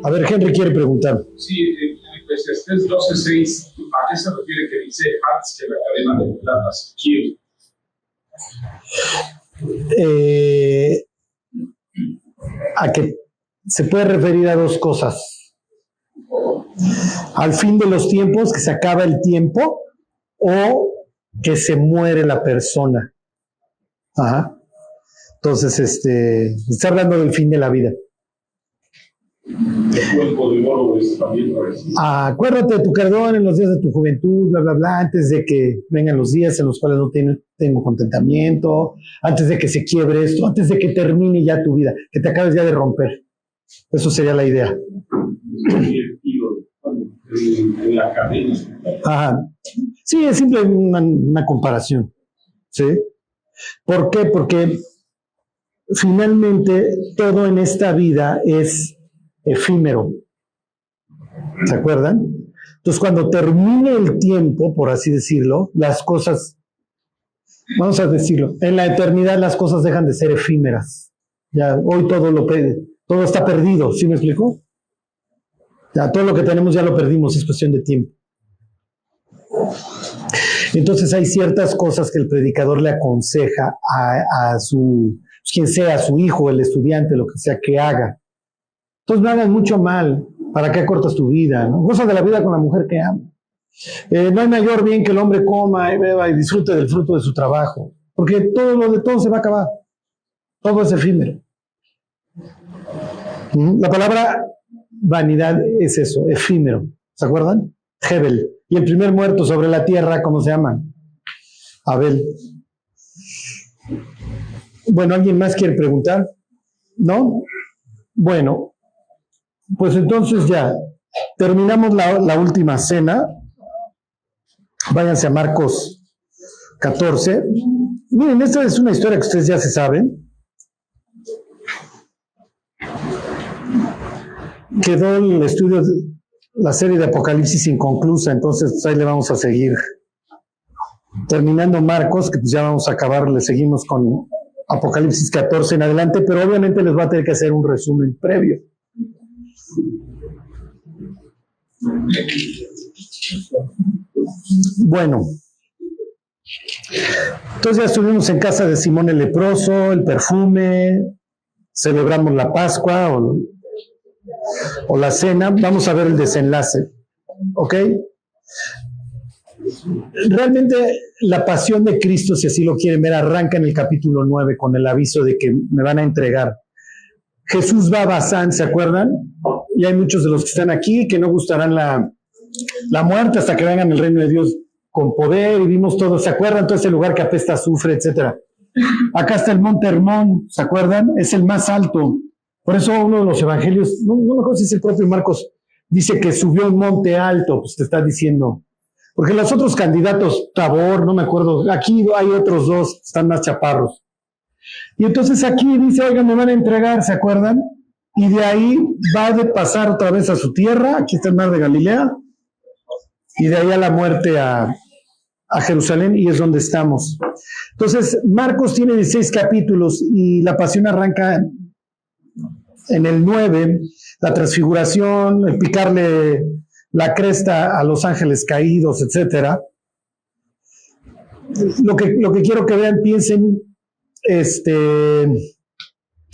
A ver, Henry quiere preguntar. Sí, en Eclesiastés 12:6, ¿a qué se refiere que dice antes que la cadena de plata se quiebre? A que se puede referir a dos cosas. Al fin de los tiempos, que se acaba el tiempo, o que se muere la persona. Ajá. Entonces, está hablando del fin de la vida. Acuérdate de tu perdón en los días de tu juventud, bla, bla, bla, antes de que vengan los días en los cuales no tengo contentamiento, antes de que se quiebre esto, antes de que termine ya tu vida, que te acabes ya de romper. Eso sería la idea. En la cadena. Ajá. Sí, es simplemente una comparación. ¿Sí? ¿Por qué? Porque finalmente todo en esta vida es efímero. ¿Se acuerdan? Entonces, cuando termine el tiempo, por así decirlo, las cosas, vamos a decirlo, en la eternidad las cosas dejan de ser efímeras. Ya hoy todo está perdido, ¿sí me explico? Ya todo lo que tenemos ya lo perdimos, es cuestión de tiempo. Entonces hay ciertas cosas que el predicador le aconseja a su, quien sea, a su hijo, el estudiante, lo que sea que haga. Entonces no hagas mucho mal. ¿Para qué cortas tu vida? ¿No? Goza de la vida con la mujer que ama. No hay mayor bien que el hombre coma y beba y disfrute del fruto de su trabajo. Porque todo lo de todo se va a acabar. Todo es efímero. La palabra vanidad es eso, efímero. ¿Se acuerdan? Hebel. Y el primer muerto sobre la tierra, ¿cómo se llama? Abel. Bueno, ¿alguien más quiere preguntar? ¿No? Bueno, pues entonces ya terminamos la última cena. Váyanse a Marcos 14. Miren, esta es una historia que ustedes ya se saben. Quedó el estudio, la serie de Apocalipsis inconclusa, entonces pues ahí le vamos a seguir. Terminando Marcos, que pues ya vamos a acabar, le seguimos con Apocalipsis 14 en adelante, pero obviamente les va a tener que hacer un resumen previo. Bueno, entonces ya estuvimos en casa de Simón el leproso, el perfume, celebramos la Pascua o la cena. Vamos a ver el desenlace, ¿ok? Realmente la pasión de Cristo, si así lo quieren ver, arranca en el capítulo 9 con el aviso de que me van a entregar. Jesús va a Basán, ¿se acuerdan? Y hay muchos de los que están aquí que no gustarán la muerte hasta que vengan el reino de Dios con poder, y vimos todo, ¿se acuerdan? Todo ese lugar que apesta a azufre, etcétera. Acá está el Monte Hermón, ¿se acuerdan? Es el más alto. Por eso uno de los evangelios, no me acuerdo si es el propio Marcos, dice que subió un monte alto, pues te está diciendo. Porque los otros candidatos, Tabor, no me acuerdo, aquí hay otros dos, están más chaparros. Y entonces aquí dice, oigan, me van a entregar, ¿se acuerdan? Y de ahí va a pasar otra vez a su tierra, aquí está el mar de Galilea, y de ahí a la muerte a Jerusalén, y es donde estamos. Entonces, Marcos tiene 16 capítulos, y la pasión arranca en el 9, la transfiguración, el picarle la cresta a los ángeles caídos, etcétera. Lo que quiero que vean, piensen,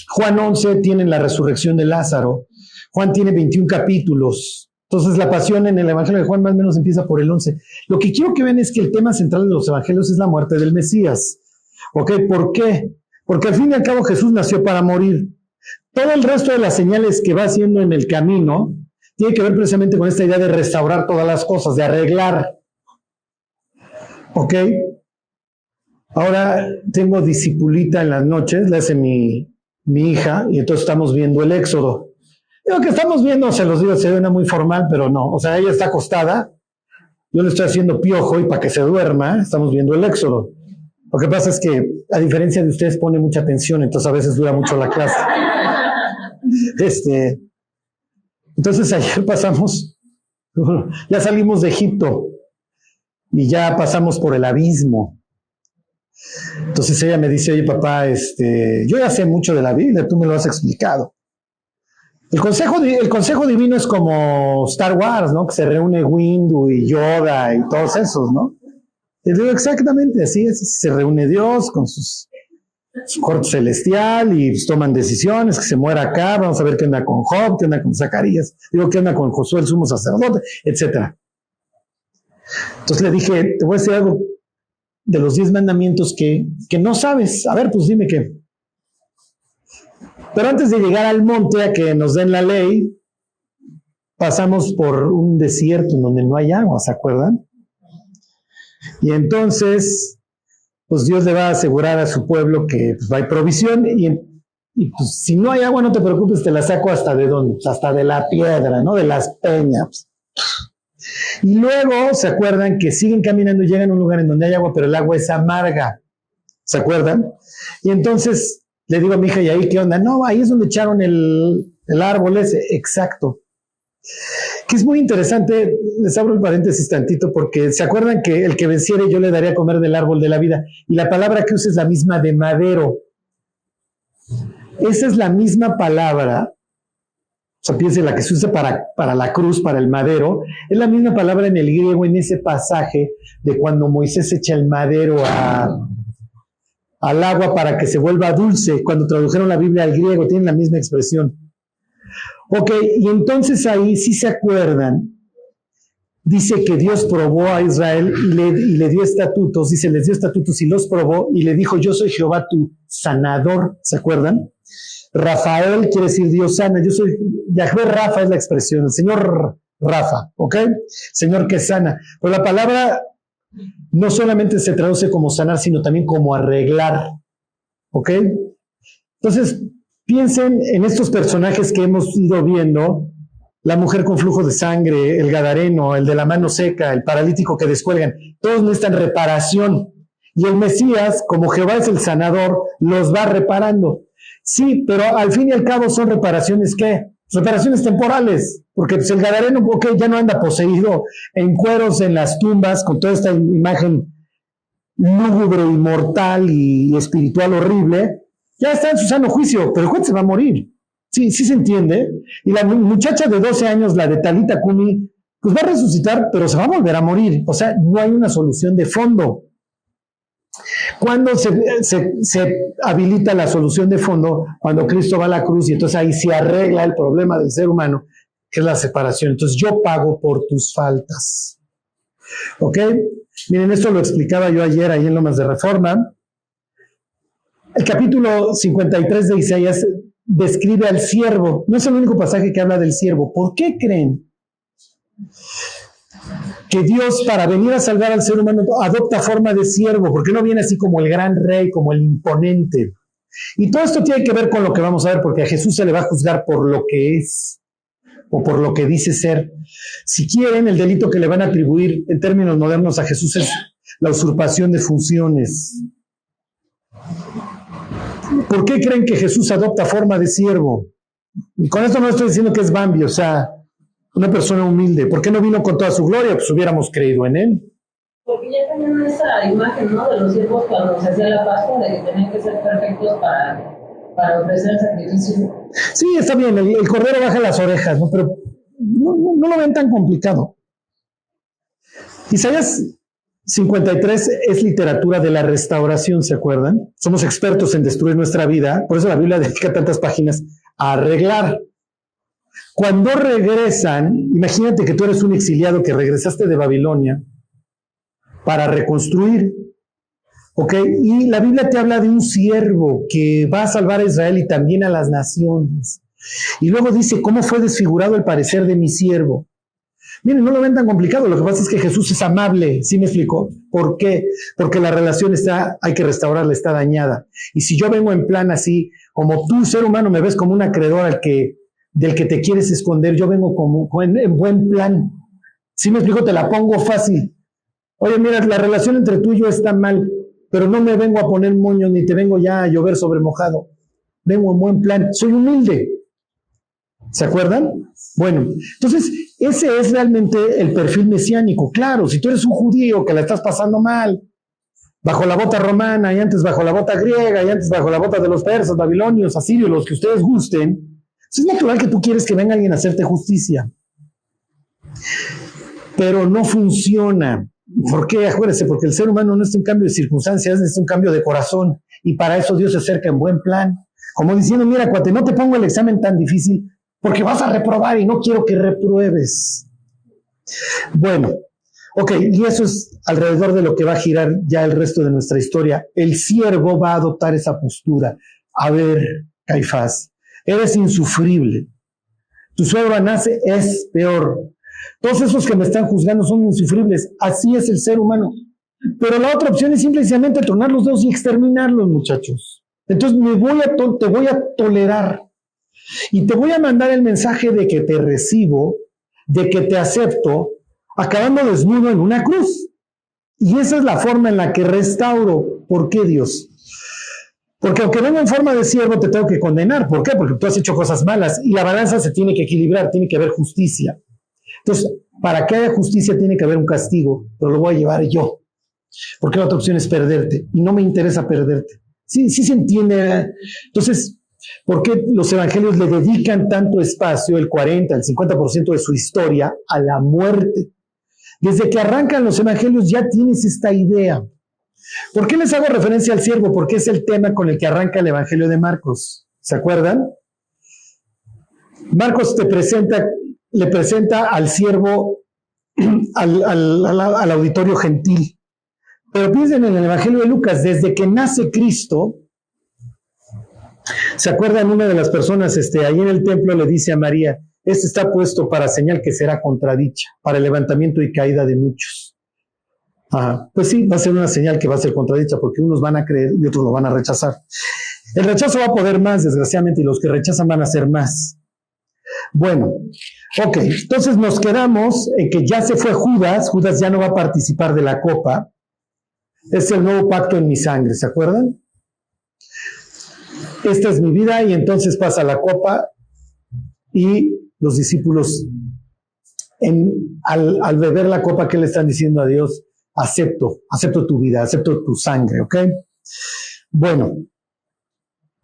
Juan 11 tiene la resurrección de Lázaro. Juan tiene 21 capítulos. Entonces la pasión en el Evangelio de Juan más o menos empieza por el 11. Lo que quiero que vean es que el tema central de los evangelios es la muerte del Mesías. ¿Ok? ¿Por qué? Porque al fin y al cabo Jesús nació para morir. Todo el resto de las señales que va haciendo en el camino tiene que ver precisamente con esta idea de restaurar todas las cosas, de arreglar. ¿Ok? Ahora tengo discipulita en las noches, le hace mi hija, y entonces estamos viendo el Éxodo. Lo que estamos viendo, se los digo, se ve muy formal, pero no. O sea, ella está acostada, yo le estoy haciendo piojo y para que se duerma, estamos viendo el Éxodo. Lo que pasa es que, a diferencia de ustedes, pone mucha atención, entonces a veces dura mucho la clase. Entonces ayer pasamos, ya salimos de Egipto y ya pasamos por el abismo. Entonces ella me dice, oye papá, yo ya sé mucho de la Biblia, tú me lo has explicado. El consejo divino es como Star Wars, ¿no? Que se reúne Windu y Yoda y todos esos, ¿no? Y digo, exactamente así es. Se reúne Dios con su corte celestial y pues, toman decisiones, que se muera acá, vamos a ver qué onda con Job, qué onda con Zacarías, digo, qué onda con Josué el sumo sacerdote, etcétera. Entonces le dije, te voy a decir algo de los 10 mandamientos que no sabes. A ver, pues dime qué. Pero antes de llegar al monte a que nos den la ley, pasamos por un desierto en donde no hay agua, ¿se acuerdan? Y entonces, pues Dios le va a asegurar a su pueblo que pues, hay provisión y pues si no hay agua, no te preocupes, te la saco hasta de dónde, pues, hasta de la piedra, ¿no? De las peñas. Y luego, ¿se acuerdan que siguen caminando y llegan a un lugar en donde hay agua, pero el agua es amarga? ¿Se acuerdan? Y entonces le digo a mi hija, ¿y ahí qué onda? No, ahí es donde echaron el árbol ese. Exacto. Que es muy interesante, les abro el paréntesis tantito, porque ¿se acuerdan que el que venciere yo le daría a comer del árbol de la vida? Y la palabra que usa es la misma de madero. Esa es la misma palabra, o sea, piensen, la que se usa para la cruz, para el madero, es la misma palabra en el griego, en ese pasaje de cuando Moisés echa el madero al agua para que se vuelva dulce. Cuando tradujeron la Biblia al griego, tienen la misma expresión. Ok, y entonces ahí, si se acuerdan, dice que Dios probó a Israel y le dio estatutos, dice, les dio estatutos y los probó y le dijo, yo soy Jehová tu sanador, ¿se acuerdan? Rafael quiere decir Dios sana, yo soy, Yahvé Rafa es la expresión, el Señor Rafa, ¿ok? Señor que sana. Pero la palabra no solamente se traduce como sanar, sino también como arreglar, ¿ok? Entonces, piensen en estos personajes que hemos ido viendo, la mujer con flujo de sangre, el gadareno, el de la mano seca, el paralítico que descuelgan, todos necesitan reparación. Y el Mesías, como Jehová es el sanador, los va reparando. Sí, pero al fin y al cabo son reparaciones, ¿qué? Reparaciones temporales, porque pues, el gadareno, ok, ya no anda poseído en cueros en las tumbas, con toda esta imagen lúgubre y mortal y espiritual horrible, ya está en su sano juicio, pero el juez se va a morir. Sí, sí se entiende. Y la muchacha de 12 años, la de Talita Kumi, pues va a resucitar, pero se va a volver a morir. O sea, no hay una solución de fondo. Cuando se habilita la solución de fondo, cuando Cristo va a la cruz y entonces ahí se arregla el problema del ser humano, que es la separación. Entonces yo pago por tus faltas. ¿Ok? Miren, esto lo explicaba yo ayer ahí en Lomas de Reforma. El capítulo 53 de Isaías describe al siervo. No es el único pasaje que habla del siervo. ¿Por qué creen que Dios, para venir a salvar al ser humano, adopta forma de siervo? ¿Por qué no viene así como el gran rey, como el imponente? Y todo esto tiene que ver con lo que vamos a ver, porque a Jesús se le va a juzgar por lo que es o por lo que dice ser. Si quieren, el delito que le van a atribuir en términos modernos a Jesús es la usurpación de funciones. ¿Por qué creen que Jesús adopta forma de siervo? Y con esto no estoy diciendo que es Bambi, o sea, una persona humilde. ¿Por qué no vino con toda su gloria? Pues hubiéramos creído en él. Porque ya tenían esa imagen, ¿no? De los siervos cuando se hacía la Pascua, de que tenían que ser perfectos para ofrecer el sacrificio. Sí, está bien, el cordero baja las orejas, ¿no? Pero no lo ven tan complicado. Isaías 53 es literatura de la restauración, ¿se acuerdan? Somos expertos en destruir nuestra vida, por eso la Biblia dedica tantas páginas a arreglar. Cuando regresan, imagínate que tú eres un exiliado que regresaste de Babilonia para reconstruir, ¿ok? Y la Biblia te habla de un siervo que va a salvar a Israel y también a las naciones. Y luego dice, ¿cómo fue desfigurado el parecer de mi siervo? Miren, no lo ven tan complicado, lo que pasa es que Jesús es amable, ¿sí me explico? ¿Por qué? Porque la relación hay que restaurarla, está dañada. Y si yo vengo en plan así, como tú, ser humano, me ves como un acreedor del que te quieres esconder, yo vengo en buen plan. ¿Sí me explico? Te la pongo fácil. Oye, mira, la relación entre tú y yo está mal, pero no me vengo a poner moño, ni te vengo ya a llover sobre mojado. Vengo en buen plan, soy humilde. ¿Se acuerdan? Bueno, entonces ese es realmente el perfil mesiánico. Claro, si tú eres un judío que la estás pasando mal, bajo la bota romana, y antes bajo la bota griega, y antes bajo la bota de los persas, babilonios, asirios, los que ustedes gusten, Es natural que tú quieres que venga alguien a hacerte justicia, pero no funciona. ¿Por qué? Acuérdense, porque el ser humano no es un cambio de circunstancias, es un cambio de corazón, y para eso Dios se acerca en buen plan. Como diciendo, mira, cuate, no te pongo el examen tan difícil porque vas a reprobar y no quiero que repruebes. Bueno, ok, y eso es alrededor de lo que va a girar ya el resto de nuestra historia. El siervo va a adoptar esa postura. A ver, Caifás, eres insufrible. Tu suegro nace es peor. Todos esos que me están juzgando son insufribles. Así es el ser humano. Pero la otra opción es simplemente tronar los dedos y exterminarlos, muchachos. Entonces te voy a tolerar. Y te voy a mandar el mensaje de que te recibo, de que te acepto, acabando desnudo en una cruz. Y esa es la forma en la que restauro. ¿Por qué, Dios? Porque aunque venga en forma de siervo, te tengo que condenar. ¿Por qué? Porque tú has hecho cosas malas y la balanza se tiene que equilibrar, tiene que haber justicia. Entonces, para que haya justicia tiene que haber un castigo, pero lo voy a llevar yo. Porque la otra opción es perderte y no me interesa perderte. Sí se entiende. Entonces, ¿por qué los evangelios le dedican tanto espacio, el 40, el 50% de su historia, a la muerte? Desde que arrancan los evangelios ya tienes esta idea. ¿Por qué les hago referencia al siervo? Porque es el tema con el que arranca el evangelio de Marcos. ¿Se acuerdan? Marcos le presenta al siervo al auditorio gentil. Pero piensen en el evangelio de Lucas, desde que nace Cristo, ¿se acuerdan? Una de las personas ahí en el templo le dice a María, este está puesto para señal que será contradicha, para el levantamiento y caída de muchos. Pues sí, va a ser una señal que va a ser contradicha, porque unos van a creer y otros lo van a rechazar. El rechazo va a poder más, desgraciadamente, y los que rechazan van a ser más. Bueno, ok, entonces nos quedamos en que ya se fue Judas ya no va a participar de la copa. Es el nuevo pacto en mi sangre, ¿se acuerdan? Esta es mi vida, y entonces pasa la copa y los discípulos al beber la copa, ¿qué le están diciendo a Dios? Acepto tu vida, acepto tu sangre, ¿ok? Bueno,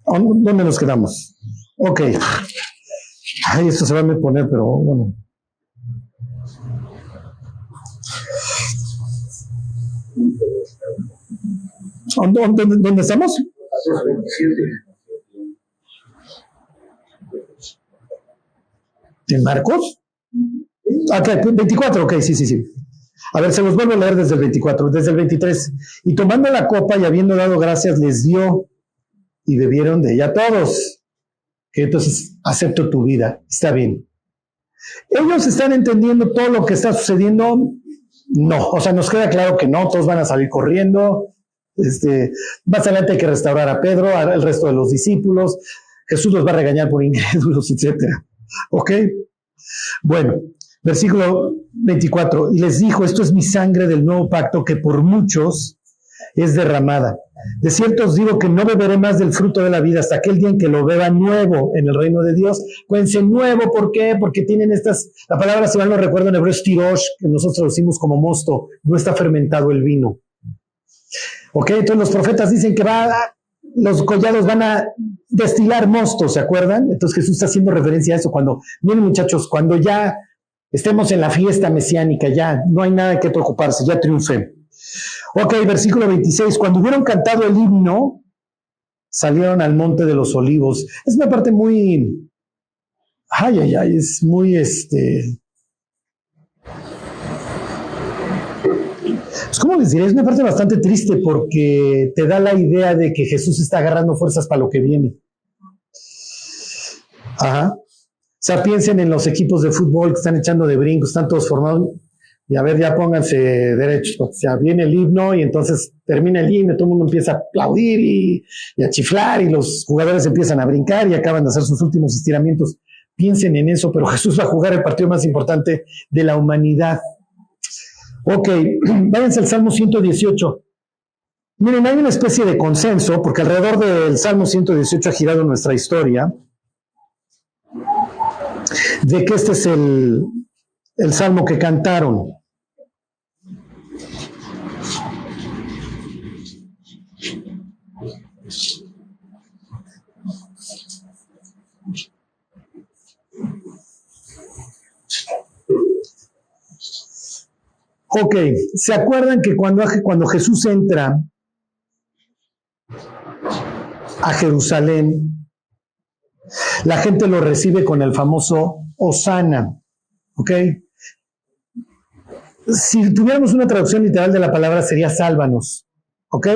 ¿dónde nos quedamos? Ok. Ay, esto se va a poner, pero bueno. ¿Dónde estamos? ¿En Marcos? Ok, 24, ok, sí. A ver, se los vuelvo a leer desde el 24, desde el 23. Y tomando la copa y habiendo dado gracias, les dio y bebieron de ella todos. Que entonces, acepto tu vida, está bien. ¿Ellos están entendiendo todo lo que está sucediendo? No, o sea, nos queda claro que no, todos van a salir corriendo. Más adelante hay que restaurar a Pedro, al resto de los discípulos. Jesús los va a regañar por incrédulos, etcétera. ¿Ok? Bueno, versículo 24. Y les dijo, esto es mi sangre del nuevo pacto que por muchos es derramada. De cierto os digo que no beberé más del fruto de la vida hasta aquel día en que lo beba nuevo en el reino de Dios. Cuéntense, nuevo, ¿por qué? Porque tienen la palabra, si mal no recuerdo, en hebreo es tirosh, que nosotros traducimos como mosto, no está fermentado el vino. ¿Ok? Entonces los profetas dicen que los collados van a destilar mosto, ¿se acuerdan? Entonces Jesús está haciendo referencia a eso cuando, miren muchachos, cuando ya estemos en la fiesta mesiánica, ya no hay nada que preocuparse, ya triunfé. Ok, versículo 26, cuando hubieron cantado el himno, salieron al monte de los olivos. Es una parte muy, es muy, pues, ¿cómo les diré? Es una parte bastante triste porque te da la idea de que Jesús está agarrando fuerzas para lo que viene. O sea, piensen en los equipos de fútbol que están echando de brincos, están todos formados. Y a ver, ya pónganse derechos, o sea, viene el himno y entonces termina el himno, todo el mundo empieza a aplaudir y a chiflar y los jugadores empiezan a brincar y acaban de hacer sus últimos estiramientos. Piensen en eso, pero Jesús va a jugar el partido más importante de la humanidad. Ok, váyanse al Salmo 118. Miren, hay una especie de consenso, porque alrededor del Salmo 118 ha girado nuestra historia, de que este es el salmo que cantaron. Ok, ¿se acuerdan que cuando Jesús entra a Jerusalén, la gente lo recibe con el famoso Hosana? ¿Ok? Si tuviéramos una traducción literal de la palabra sería sálvanos. ¿Ok?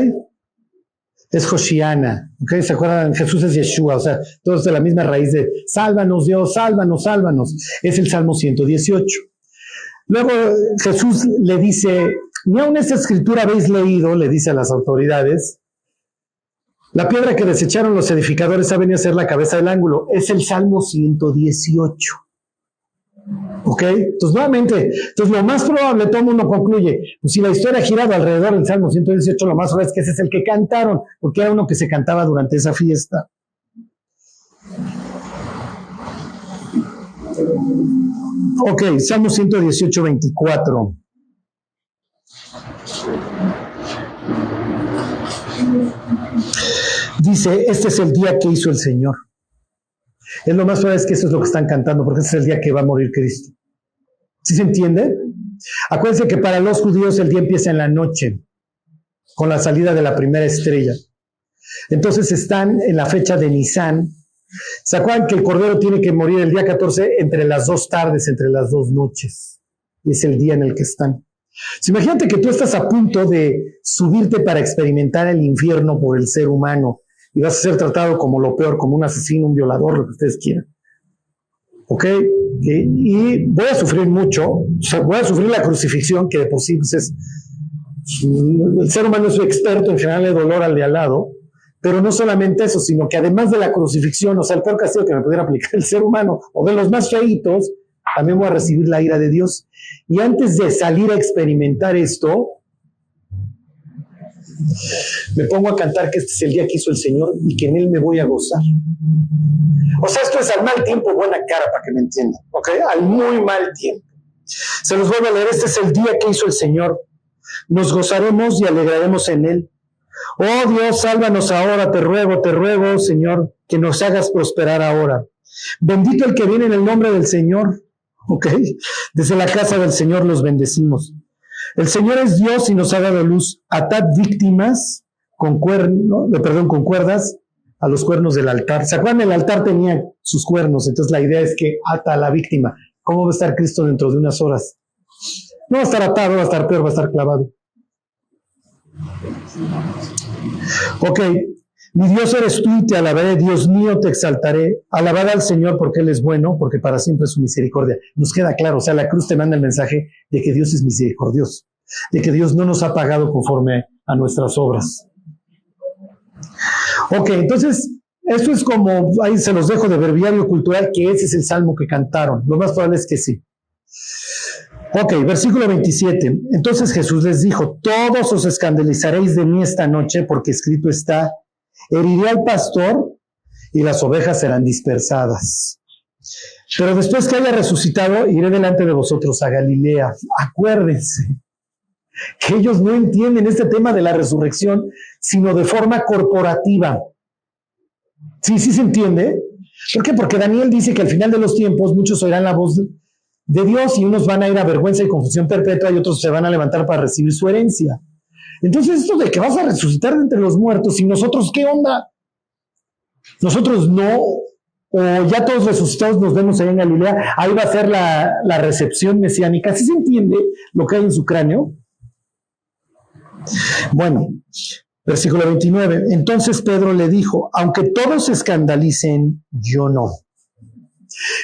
Es Hoshiana. ¿Ok? ¿Se acuerdan? Jesús es Yeshua, o sea, todos de la misma raíz de sálvanos Dios, sálvanos, sálvanos. Es el Salmo 118. Luego Jesús le dice, ni aun esta escritura habéis leído, le dice a las autoridades, la piedra que desecharon los edificadores ha venido a ser la cabeza del ángulo. Es el Salmo 118. ¿Ok? Entonces, nuevamente, lo más probable, todo el mundo concluye, pues si la historia ha girado alrededor del Salmo 118, lo más probable es que ese es el que cantaron, porque era uno que se cantaba durante esa fiesta. Ok, Salmo 118, 24. Dice, este es el día que hizo el Señor. Es lo más probable es que eso es lo que están cantando, porque este es el día que va a morir Cristo. ¿Sí se entiende? Acuérdense que para los judíos el día empieza en la noche, con la salida de la primera estrella. Entonces están en la fecha de Nisan. ¿Se acuerdan que el Cordero tiene que morir el día 14 entre las 2 tardes, entre las 2 noches? Y es el día en el que están. Imagínate que tú estás a punto de subirte para experimentar el infierno por el ser humano y vas a ser tratado como lo peor, como un asesino, un violador, lo que ustedes quieran. ¿Ok? Y voy a sufrir mucho, o sea, voy a sufrir la crucifixión, que de por sí pues el ser humano es un experto en general de dolor al de al lado, pero no solamente eso, sino que además de la crucifixión, o sea, el peor castigo que me pudiera aplicar el ser humano, o de los más feitos, también voy a recibir la ira de Dios. Y antes de salir a experimentar esto, me pongo a cantar que este es el día que hizo el Señor y que en él me voy a gozar. O sea, esto es al mal tiempo, buena cara, para que me entiendan, ¿ok? Al muy mal tiempo. Se los vuelvo a leer, este es el día que hizo el Señor. Nos gozaremos y alegraremos en él. Oh Dios, sálvanos ahora, te ruego, Señor, que nos hagas prosperar ahora. Bendito el que viene en el nombre del Señor, ¿ok? Desde la casa del Señor los bendecimos. El Señor es Dios y nos ha dado luz. Atad víctimas con cuerdas a los cuernos del altar. ¿Se acuerdan? El altar tenía sus cuernos, entonces la idea es que ata a la víctima. ¿Cómo va a estar Cristo dentro de unas horas? No va a estar atado, va a estar peor, va a estar clavado. Ok, mi Dios eres tú y te alabaré, Dios mío te exaltaré. Alabad al Señor porque Él es bueno, porque para siempre es su misericordia. Nos queda claro, o sea, la cruz te manda el mensaje de que Dios es misericordioso, de que Dios no nos ha pagado conforme a nuestras obras. Ok, entonces, esto es como, ahí se los dejo de breviario cultural, que ese es el salmo que cantaron. Lo más probable es que sí. Ok, versículo 27. Entonces Jesús les dijo, todos os escandalizaréis de mí esta noche, porque escrito está, heriré al pastor y las ovejas serán dispersadas. Pero después que haya resucitado, iré delante de vosotros a Galilea. Acuérdense que ellos no entienden este tema de la resurrección, sino de forma corporativa. ¿Sí se entiende? ¿Por qué? Porque Daniel dice que al final de los tiempos muchos oirán la voz de Dios y unos van a ir a vergüenza y confusión perpetua y otros se van a levantar para recibir su herencia. Entonces esto de que vas a resucitar de entre los muertos y nosotros, ¿qué onda? Nosotros no, o ya todos resucitados nos vemos ahí en Galilea, ahí va a ser la recepción mesiánica. ¿Sí se entiende lo que hay en su cráneo? Bueno, versículo 29. Entonces Pedro le dijo, aunque todos se escandalicen, yo no.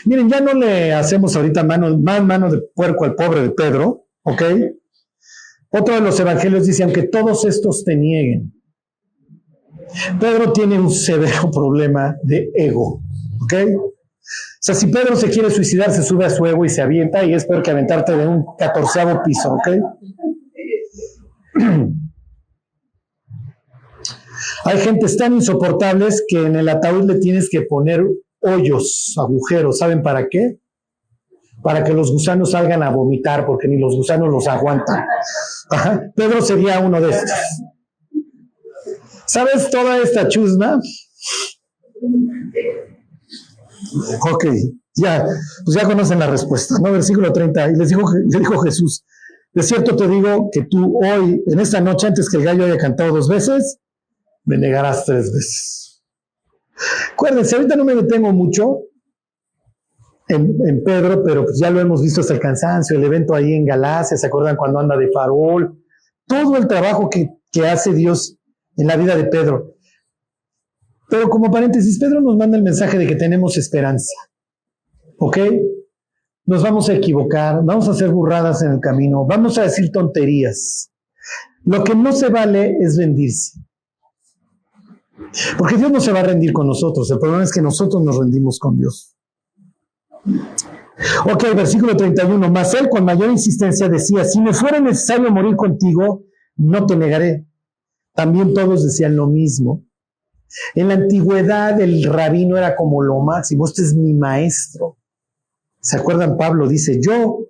Miren, ya no le hacemos ahorita mano de puerco al pobre de Pedro, ¿ok? Otro de los evangelios dice, aunque todos estos te nieguen. Pedro tiene un severo problema de ego, ¿ok? O sea, si Pedro se quiere suicidar, se sube a su ego y se avienta, y es peor que aventarte de un 14º piso, ¿ok? Hay gentes tan insoportables que en el ataúd le tienes que poner hoyos, agujeros. ¿Saben para qué? Para que los gusanos salgan a vomitar, porque ni los gusanos los aguantan. Ajá. Pedro sería uno de estos. ¿Sabes toda esta chusma? Ok, ya, pues ya conocen la respuesta, ¿no? Versículo 30, y le dijo Jesús, De cierto te digo que tú hoy, en esta noche, antes que el gallo haya cantado 2 veces, me negarás 3 veces. Acuérdense, ahorita no me detengo mucho en Pedro, pero pues ya lo hemos visto hasta el cansancio, el evento ahí en Galacia, ¿se acuerdan cuando anda de farol? Todo el trabajo que hace Dios en la vida de Pedro. Pero como paréntesis, Pedro nos manda el mensaje de que tenemos esperanza. ¿Ok? Nos vamos a equivocar, vamos a hacer burradas en el camino, vamos a decir tonterías. Lo que no se vale es rendirse. Porque Dios no se va a rendir con nosotros, el problema es que nosotros nos rendimos con Dios. Ok, versículo 31. Mas él con mayor insistencia decía, si me fuera necesario morir contigo, no te negaré. También todos decían lo mismo. En la antigüedad el rabino era como lo máximo, este es mi maestro. ¿Se acuerdan? Pablo dice, yo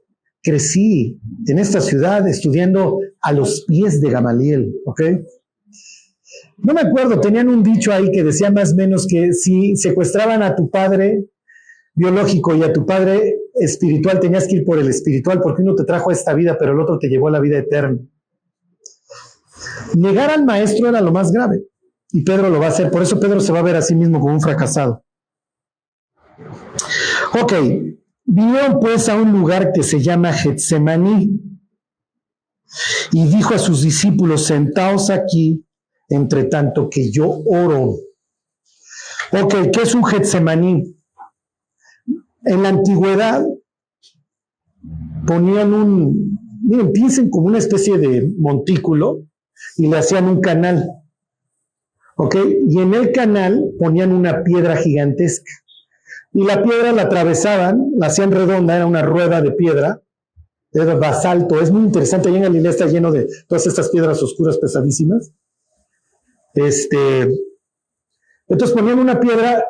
crecí en esta ciudad estudiando a los pies de Gamaliel, ¿ok? No me acuerdo, tenían un dicho ahí que decía más o menos que si secuestraban a tu padre biológico y a tu padre espiritual, tenías que ir por el espiritual, porque uno te trajo a esta vida, pero el otro te llevó a la vida eterna. Negar al maestro era lo más grave, y Pedro lo va a hacer, por eso Pedro se va a ver a sí mismo como un fracasado. Ok, vinieron pues a un lugar que se llama Getsemaní, y dijo a sus discípulos, sentaos aquí, entre tanto que yo oro. Ok, ¿qué es un Getsemaní? En la antigüedad ponían miren, piensen como una especie de montículo y le hacían un canal, ¿ok? Y en el canal ponían una piedra gigantesca y la piedra la atravesaban, la hacían redonda, era una rueda de piedra, era basalto, es muy interesante, allá en Galilea está lleno de todas estas piedras oscuras pesadísimas. Entonces ponían una piedra,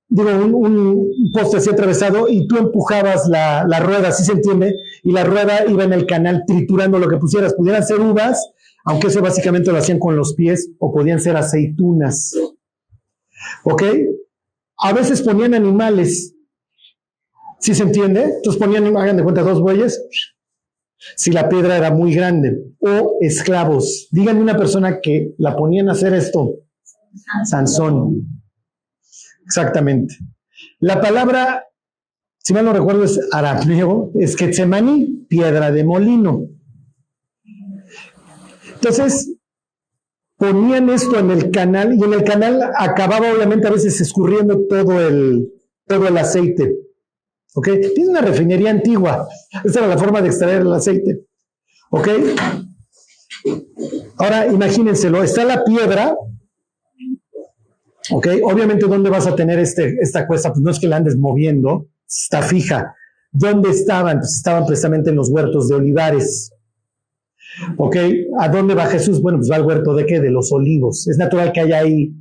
un poste así atravesado y tú empujabas la rueda, así se entiende, y la rueda iba en el canal triturando lo que pusieras. Pudieran ser uvas, aunque eso básicamente lo hacían con los pies, o podían ser aceitunas. ¿Ok? A veces ponían animales, ¿sí se entiende? Entonces ponían, hagan de cuenta, 2 bueyes, si la piedra era muy grande, o esclavos. Díganme una persona que la ponían a hacer esto. Sansón. Exactamente. La palabra, si mal no recuerdo, es arameo, es Getsemaní, piedra de molino. Entonces, ponían esto en el canal, y en el canal acababa obviamente a veces escurriendo todo el aceite. ¿Ok? Tiene una refinería antigua. Esa era la forma de extraer el aceite. ¿Ok? Ahora, imagínenselo, está la piedra. ¿Ok? Obviamente, ¿dónde vas a tener esta cuesta? Pues no es que la andes moviendo, está fija. ¿Dónde estaban? Pues estaban precisamente en los huertos de olivares. ¿Ok? ¿A dónde va Jesús? Bueno, pues va al huerto ¿de qué? De los olivos. Es natural que haya ahí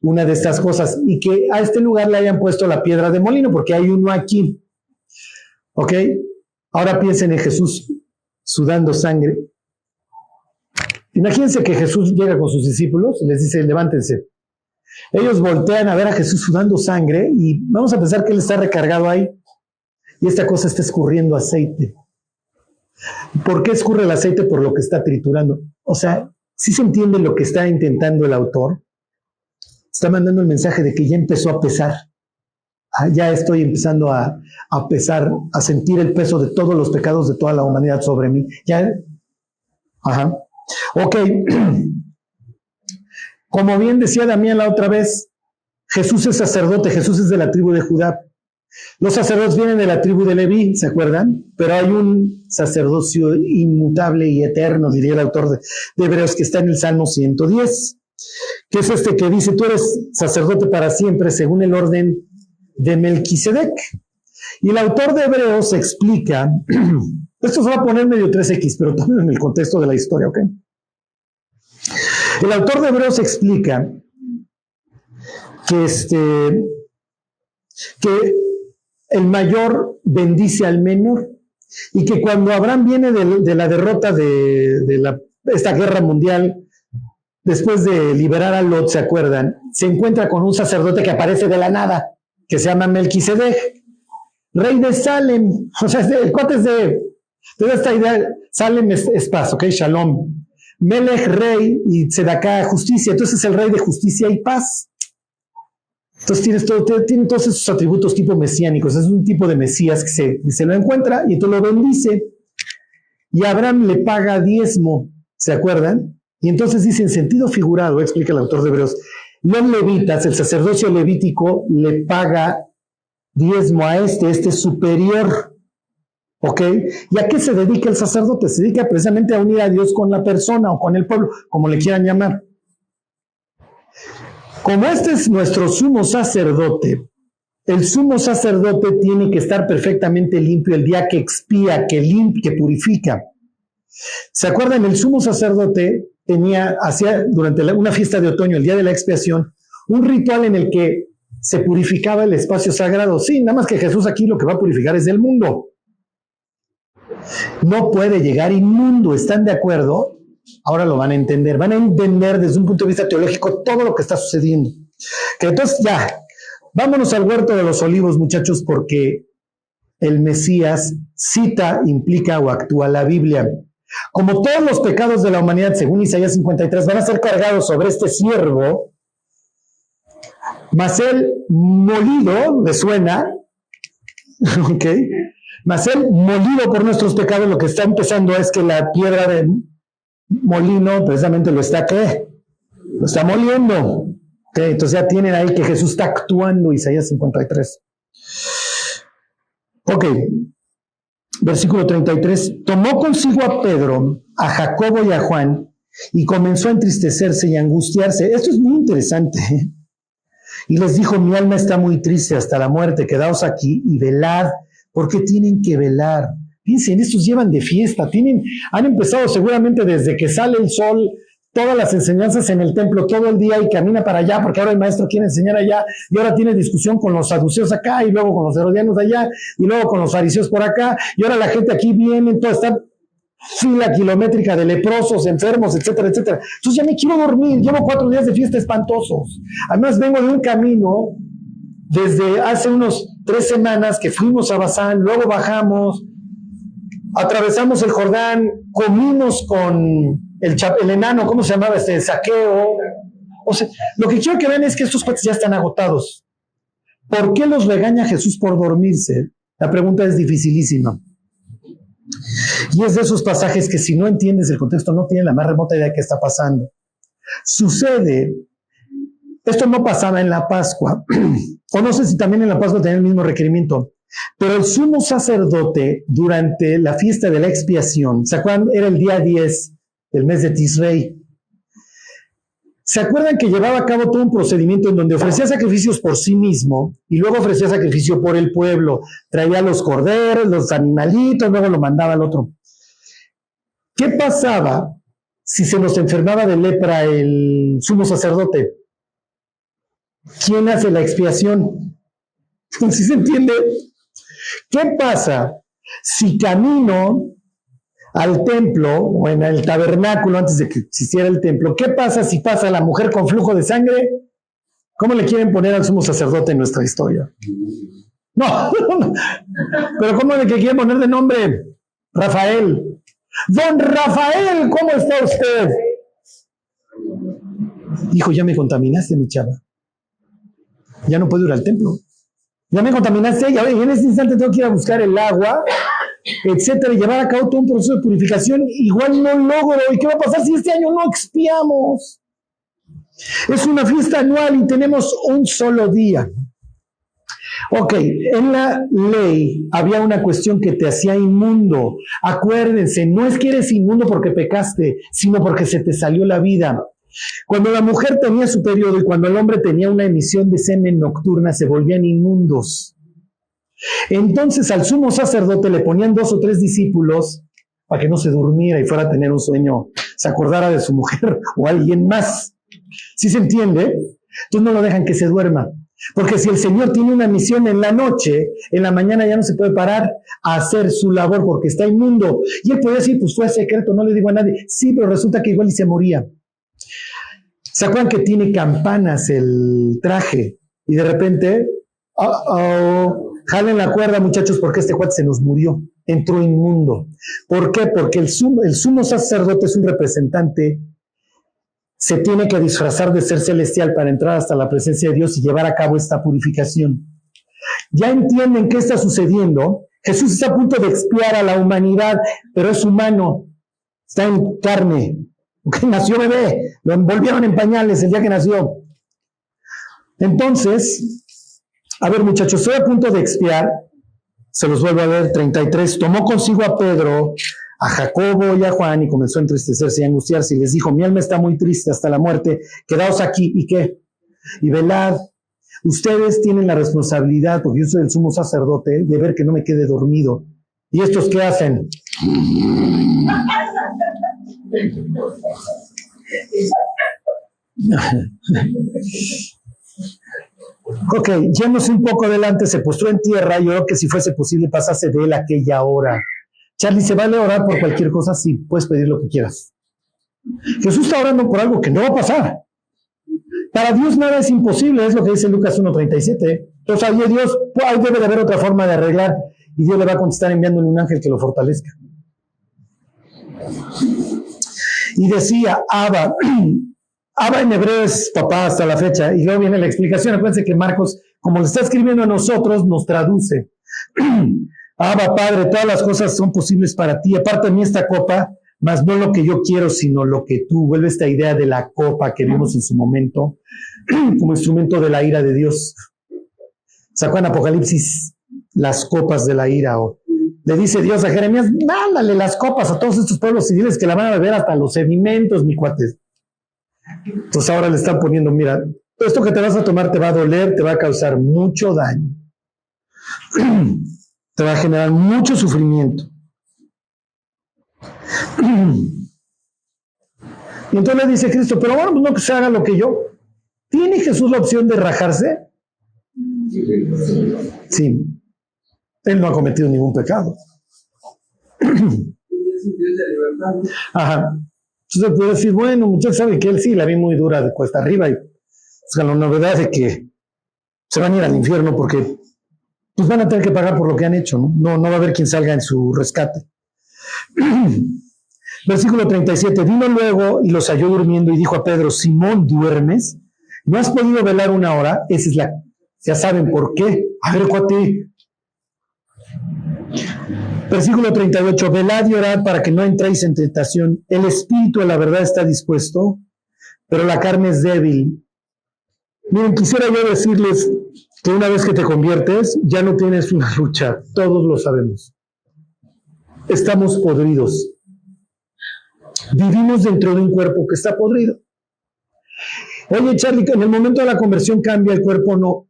una de estas cosas y que a este lugar le hayan puesto la piedra de molino, porque hay uno aquí. ¿Ok? Ahora piensen en Jesús sudando sangre. Imagínense que Jesús llega con sus discípulos y les dice, levántense. Ellos voltean a ver a Jesús sudando sangre y vamos a pensar que él está recargado ahí y esta cosa está escurriendo aceite. ¿Por qué escurre el aceite? Por lo que está triturando. O sea, ¿sí se entiende lo que está intentando el autor? Está mandando el mensaje de que ya empezó a pesar. Ya estoy empezando a pesar, a sentir el peso de todos los pecados de toda la humanidad sobre mí. ¿Ya? Ajá. Ok. Como bien decía Damián la otra vez, Jesús es sacerdote, Jesús es de la tribu de Judá. Los sacerdotes vienen de la tribu de Leví, ¿se acuerdan? Pero hay un sacerdocio inmutable y eterno, diría el autor de Hebreos, que está en el Salmo 110, que es este que dice, tú eres sacerdote para siempre según el orden de Melquisedec. Y el autor de Hebreos explica, esto se va a poner medio 3X, pero también en el contexto de la historia, ¿ok? El autor de Hebreos explica que el mayor bendice al menor y que cuando Abraham viene de la derrota de esta guerra mundial, después de liberar a Lot, ¿se acuerdan? Se encuentra con un sacerdote que aparece de la nada, que se llama Melquisedec, rey de Salem. O sea, el cuate es de esta idea. Salem es paz, ¿ok? Shalom. Melech, rey, y Tzedaká, justicia. Entonces es el rey de justicia y paz. Entonces tiene todos esos atributos tipo mesiánicos. Es un tipo de Mesías que se lo encuentra y entonces lo bendice. Y Abraham le paga diezmo, ¿se acuerdan? Y entonces dice en sentido figurado, explica el autor de Hebreos, los levitas, el sacerdocio levítico le paga diezmo a este es superior. ¿Ok? ¿Y a qué se dedica el sacerdote? Se dedica precisamente a unir a Dios con la persona o con el pueblo, como le quieran llamar. Como este es nuestro sumo sacerdote, el sumo sacerdote tiene que estar perfectamente limpio el día que expía, que purifica. ¿Se acuerdan? El sumo sacerdote hacía durante una fiesta de otoño, el día de la expiación, un ritual en el que se purificaba el espacio sagrado. Sí, nada más que Jesús aquí lo que va a purificar es del mundo. No puede llegar inmundo, ¿están de acuerdo? Ahora lo van a entender desde un punto de vista teológico todo lo que está sucediendo. Que entonces ya, vámonos al huerto de los olivos, muchachos, porque el Mesías cita, implica o actúa la Biblia. Como todos los pecados de la humanidad, según Isaías 53, van a ser cargados sobre este siervo, mas él molido, ¿le suena? ¿Ok? Mas él molido por nuestros pecados, lo que está empezando es que la piedra de molino precisamente lo está, ¿qué? Lo está moliendo. ¿Okay? Entonces ya tienen ahí que Jesús está actuando, Isaías 53. Ok, versículo 33. Tomó consigo a Pedro, a Jacobo y a Juan, y comenzó a entristecerse y a angustiarse. Esto es muy interesante. Y les dijo, mi alma está muy triste hasta la muerte, quedaos aquí y velad, porque tienen que velar. Piensen, estos llevan de fiesta, han empezado seguramente desde que sale el sol, todas las enseñanzas en el templo todo el día y camina para allá, porque ahora el maestro quiere enseñar allá, y ahora tiene discusión con los saduceos acá, y luego con los herodianos allá, y luego con los fariseos por acá, y ahora la gente aquí viene, toda esta fila kilométrica de leprosos, enfermos, etcétera, etcétera. Entonces ya me quiero dormir, llevo 4 días de fiesta espantosos. Además vengo de un camino desde hace unos 3 semanas que fuimos a Bazán, luego bajamos, atravesamos el Jordán, comimos con el enano, ¿cómo se llamaba? Saqueo. O sea, lo que quiero que vean es que estos cuates ya están agotados. ¿Por qué los regaña Jesús por dormirse? La pregunta es dificilísima. Y es de esos pasajes que si no entiendes el contexto no tienes la más remota idea de qué está pasando. Sucede, esto no pasaba en la Pascua, o no sé si también en la Pascua tenía el mismo requerimiento, pero el sumo sacerdote durante la fiesta de la expiación, ¿se acuerdan? Era el día 10 del mes de Tisrei. ¿Se acuerdan que llevaba a cabo todo un procedimiento en donde ofrecía sacrificios por sí mismo y luego ofrecía sacrificio por el pueblo? Traía los corderos, los animalitos, luego lo mandaba al otro. ¿Qué pasaba si se nos enfermaba de lepra el sumo sacerdote? ¿Quién hace la expiación? ¿Sí se entiende? ¿Qué pasa si camino al templo o en el tabernáculo antes de que existiera el templo? ¿Qué pasa si pasa la mujer con flujo de sangre? ¿Cómo le quieren poner al sumo sacerdote en nuestra historia? No, pero ¿cómo le quieren poner de nombre? Rafael. Don Rafael, ¿cómo está usted? Hijo, ya me contaminaste, mi chava. Ya no puedo ir al templo. Ya me contaminaste y en este instante tengo que ir a buscar el agua, etcétera, y llevar a cabo todo un proceso de purificación. Igual no logro. ¿Y qué va a pasar si este año no expiamos? Es una fiesta anual y tenemos un solo día. Ok, en la ley había una cuestión que te hacía inmundo. Acuérdense, no es que eres inmundo porque pecaste, sino porque se te salió la vida. Cuando la mujer tenía su periodo y cuando el hombre tenía una emisión de semen nocturna, se volvían inmundos. Entonces al sumo sacerdote le ponían 2 o 3 discípulos para que no se durmiera y fuera a tener un sueño, se acordara de su mujer o alguien más. ¿Sí se entiende? Entonces no lo dejan que se duerma. Porque si el Señor tiene una misión en la noche, en la mañana ya no se puede parar a hacer su labor porque está inmundo. Y él podía decir, pues fue secreto, no le digo a nadie. Sí, pero resulta que igual y se moría. ¿Se acuerdan que tiene campanas el traje? Y de repente, jalen la cuerda, muchachos, porque este cuate se nos murió. entró inmundo. ¿Por qué? Porque el sumo sacerdote es un representante, se tiene que disfrazar de ser celestial para entrar hasta la presencia de Dios y llevar a cabo esta purificación. Ya entienden qué está sucediendo. Jesús está a punto de expiar a la humanidad, pero es humano, está en carne. Nació bebé, lo envolvieron en pañales el día que nació. Entonces, a ver muchachos, estoy a punto de expiar, se los vuelvo a ver, 33, tomó consigo a Pedro, a Jacobo y a Juan y comenzó a entristecerse y a angustiarse y les dijo, mi alma está muy triste hasta la muerte, quedaos aquí, ¿y qué? Y velad, ustedes tienen la responsabilidad, porque yo soy el sumo sacerdote, de ver que no me quede dormido. ¿Y estos qué hacen? Ok, yéndose un poco adelante, se postró en tierra y oró que si fuese posible pasase de él aquella hora. Charlie, ¿se vale orar por cualquier cosa? Sí, puedes pedir lo que quieras. Jesús está orando por algo que no va a pasar. Para Dios nada es imposible, es lo que dice Lucas 1:37. Entonces ahí Dios, ahí debe de haber otra forma de arreglar y Dios le va a contestar enviándole un ángel que lo fortalezca. Y decía, Abba, Abba en hebreo es papá hasta la fecha, y luego viene la explicación. Acuérdense que Marcos, como le está escribiendo a nosotros, nos traduce. Abba, Padre, todas las cosas son posibles para ti, aparte de mí esta copa, mas no lo que yo quiero, sino lo que tú. Vuelve esta idea de la copa que vimos en su momento, como instrumento de la ira de Dios. Sacó en Apocalipsis las copas de la ira, o le dice Dios a Jeremías, mándale las copas a todos estos pueblos civiles que la van a beber hasta los sedimentos, mi cuate. Entonces ahora le están poniendo, mira, esto que te vas a tomar te va a doler, te va a causar mucho daño, te va a generar mucho sufrimiento. Y entonces le dice Cristo, pero bueno, pues no que se haga lo que yo. ¿Tiene Jesús la opción de rajarse? Sí. Él no ha cometido ningún pecado. Ajá. Entonces puede decir, bueno, muchachos saben que él sí la vi muy dura de cuesta arriba, y o sea, la novedad es que se van a ir al infierno porque pues van a tener que pagar por lo que han hecho, ¿no? No va a haber quien salga en su rescate. Versículo 37, vino luego y los halló durmiendo y dijo a Pedro, Simón, ¿duermes? ¿No has podido velar una hora? Esa es ya saben por qué. A ver, cuate. Versículo 38, velad y orad para que no entréis en tentación. El espíritu a la verdad está dispuesto, pero la carne es débil. Miren, quisiera yo decirles que una vez que te conviertes, ya no tienes una lucha. Todos lo sabemos. Estamos podridos. Vivimos dentro de un cuerpo que está podrido. Oye, Charlie, en el momento de la conversión cambia, el cuerpo no.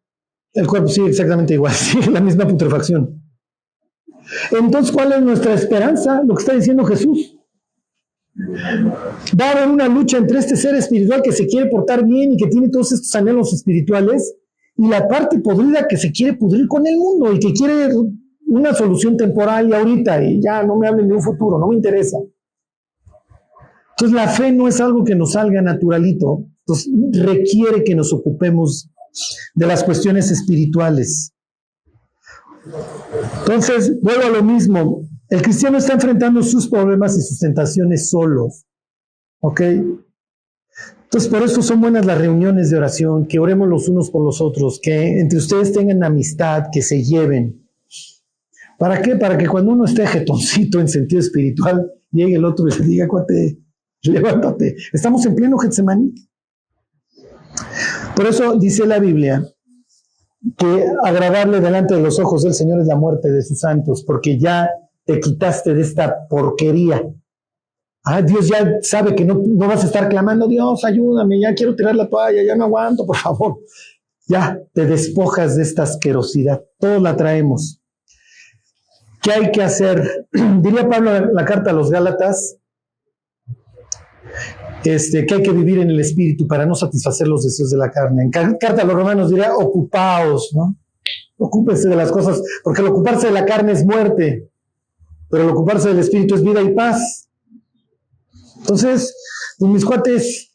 El cuerpo sigue exactamente igual, sigue la misma putrefacción. Entonces, ¿cuál es nuestra esperanza? Lo que está diciendo Jesús. Va a haber una lucha entre este ser espiritual que se quiere portar bien y que tiene todos estos anhelos espirituales, y la parte podrida que se quiere pudrir con el mundo y que quiere una solución temporal y ahorita, y ya no me hablen de un futuro, no me interesa. Entonces la fe no es algo que nos salga naturalito, entonces requiere que nos ocupemos de las cuestiones espirituales. Entonces, vuelvo a lo mismo, el cristiano está enfrentando sus problemas y sus tentaciones solos, ¿ok? Entonces, por eso son buenas las reuniones de oración, que oremos los unos por los otros, que entre ustedes tengan amistad, que se lleven. ¿Para qué? Para que cuando uno esté jetoncito en sentido espiritual, llegue el otro y le diga, cuate, levántate. Estamos en pleno Getsemaní. Por eso dice la Biblia que agradarle delante de los ojos del Señor es la muerte de sus santos, porque ya te quitaste de esta porquería. Dios ya sabe que no vas a estar clamando, Dios, ayúdame, ya quiero tirar la toalla, ya no aguanto, por favor. Ya te despojas de esta asquerosidad. Todos la traemos. ¿Qué hay que hacer? Diría Pablo en la carta a los Gálatas, que hay que vivir en el espíritu para no satisfacer los deseos de la carne. En carta a los Romanos diría, ocupaos, ¿no? Ocúpense de las cosas, porque el ocuparse de la carne es muerte, pero el ocuparse del espíritu es vida y paz. Entonces, pues mis cuates,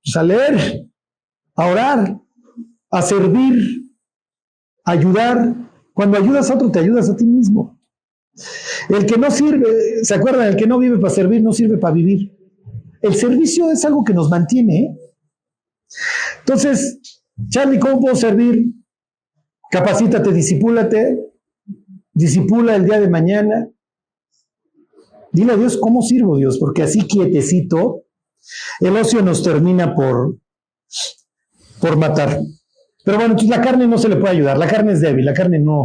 pues a leer, a orar, a servir, a ayudar. Cuando ayudas a otro, te ayudas a ti mismo. El que no sirve, ¿se acuerdan? El que no vive para servir, no sirve para vivir. El servicio es algo que nos mantiene, ¿eh? Entonces, Charlie, ¿cómo puedo servir? Capacítate, disipula el día de mañana. Dile a Dios, ¿cómo sirvo, Dios? Porque así quietecito, el ocio nos termina por matar. Pero bueno, entonces la carne no se le puede ayudar, la carne es débil, la carne no.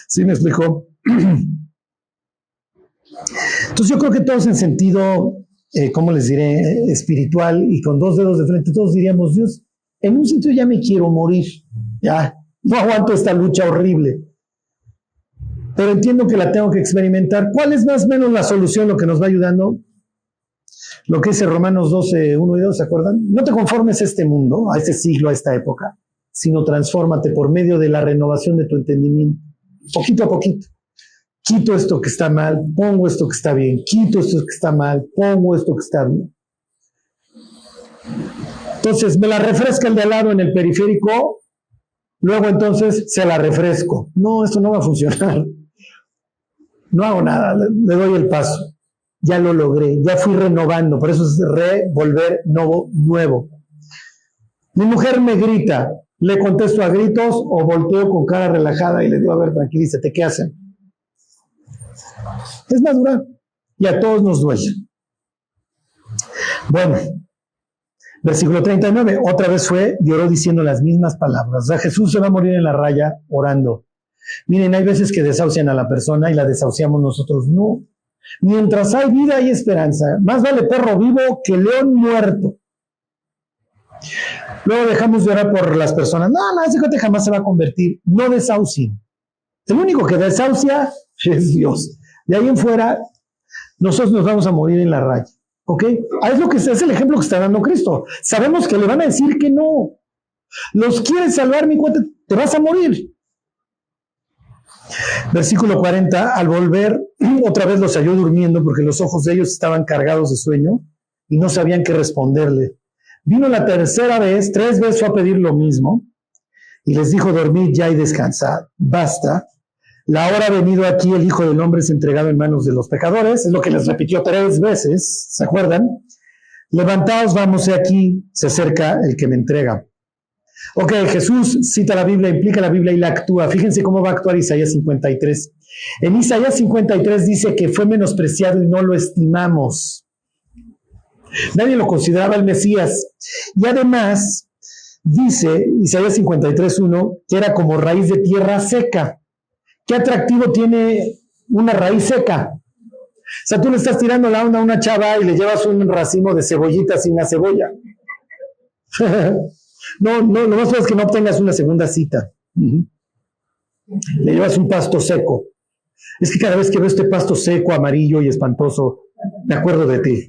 ¿Sí me explicó? Entonces yo creo que todos en sentido, ¿cómo les diré? Espiritual y con dos dedos de frente, todos diríamos, Dios, en un sentido ya me quiero morir, ya, no aguanto esta lucha horrible. Pero entiendo que la tengo que experimentar. ¿Cuál es más o menos la solución, lo que nos va ayudando? Lo que dice Romanos 12, 1 y 2, ¿se acuerdan? No te conformes a este mundo, a este siglo, a esta época, sino transfórmate por medio de la renovación de tu entendimiento, poquito a poquito. Quito esto que está mal, pongo esto que está bien, quito esto que está mal, pongo esto que está bien. Entonces, me la refresca el de al lado en el periférico, luego entonces se la refresco. No, esto no va a funcionar. No hago nada, le doy el paso. Ya lo logré, ya fui renovando, por eso es volver nuevo. Mi mujer me grita, le contesto a gritos o volteo con cara relajada y le digo, a ver, tranquilízate, ¿qué hacen? Es madurar y a todos nos duele. Bueno, versículo 39, otra vez fue, lloró diciendo las mismas palabras. O sea, Jesús se va a morir en la raya orando. Miren, hay veces que desahucian a la persona y la desahuciamos nosotros. No. Mientras hay vida hay esperanza. Más vale perro vivo que león muerto. Luego dejamos de orar por las personas. No, ese cuate jamás se va a convertir. No desahucien. El único que desahucia es Dios. De ahí en fuera, nosotros nos vamos a morir en la raya. ¿Ok? Es lo que es el ejemplo que está dando Cristo. Sabemos que le van a decir que no. Los quieres salvar, mi cuate, te vas a morir. Versículo 40, al volver, otra vez los halló durmiendo porque los ojos de ellos estaban cargados de sueño y no sabían qué responderle. Vino la tercera vez, 3 veces fue a pedir lo mismo y les dijo, dormid ya y descansad, basta. La hora ha venido aquí, el Hijo del Hombre es entregado en manos de los pecadores, es lo que les repitió 3 veces, ¿se acuerdan? Levantaos, vamos aquí, se acerca el que me entrega. Ok, Jesús cita la Biblia, implica la Biblia y la actúa. Fíjense cómo va a actuar Isaías 53. En Isaías 53 dice que fue menospreciado y no lo estimamos. Nadie lo consideraba el Mesías. Y además, dice Isaías 53:1 que era como raíz de tierra seca. ¿Qué atractivo tiene una raíz seca? O sea, tú le estás tirando la onda a una chava y le llevas un racimo de cebollitas sin la cebolla. No, lo más probable es que no obtengas una segunda cita. Le llevas un pasto seco. Es que cada vez que veo este pasto seco, amarillo y espantoso, me acuerdo de ti.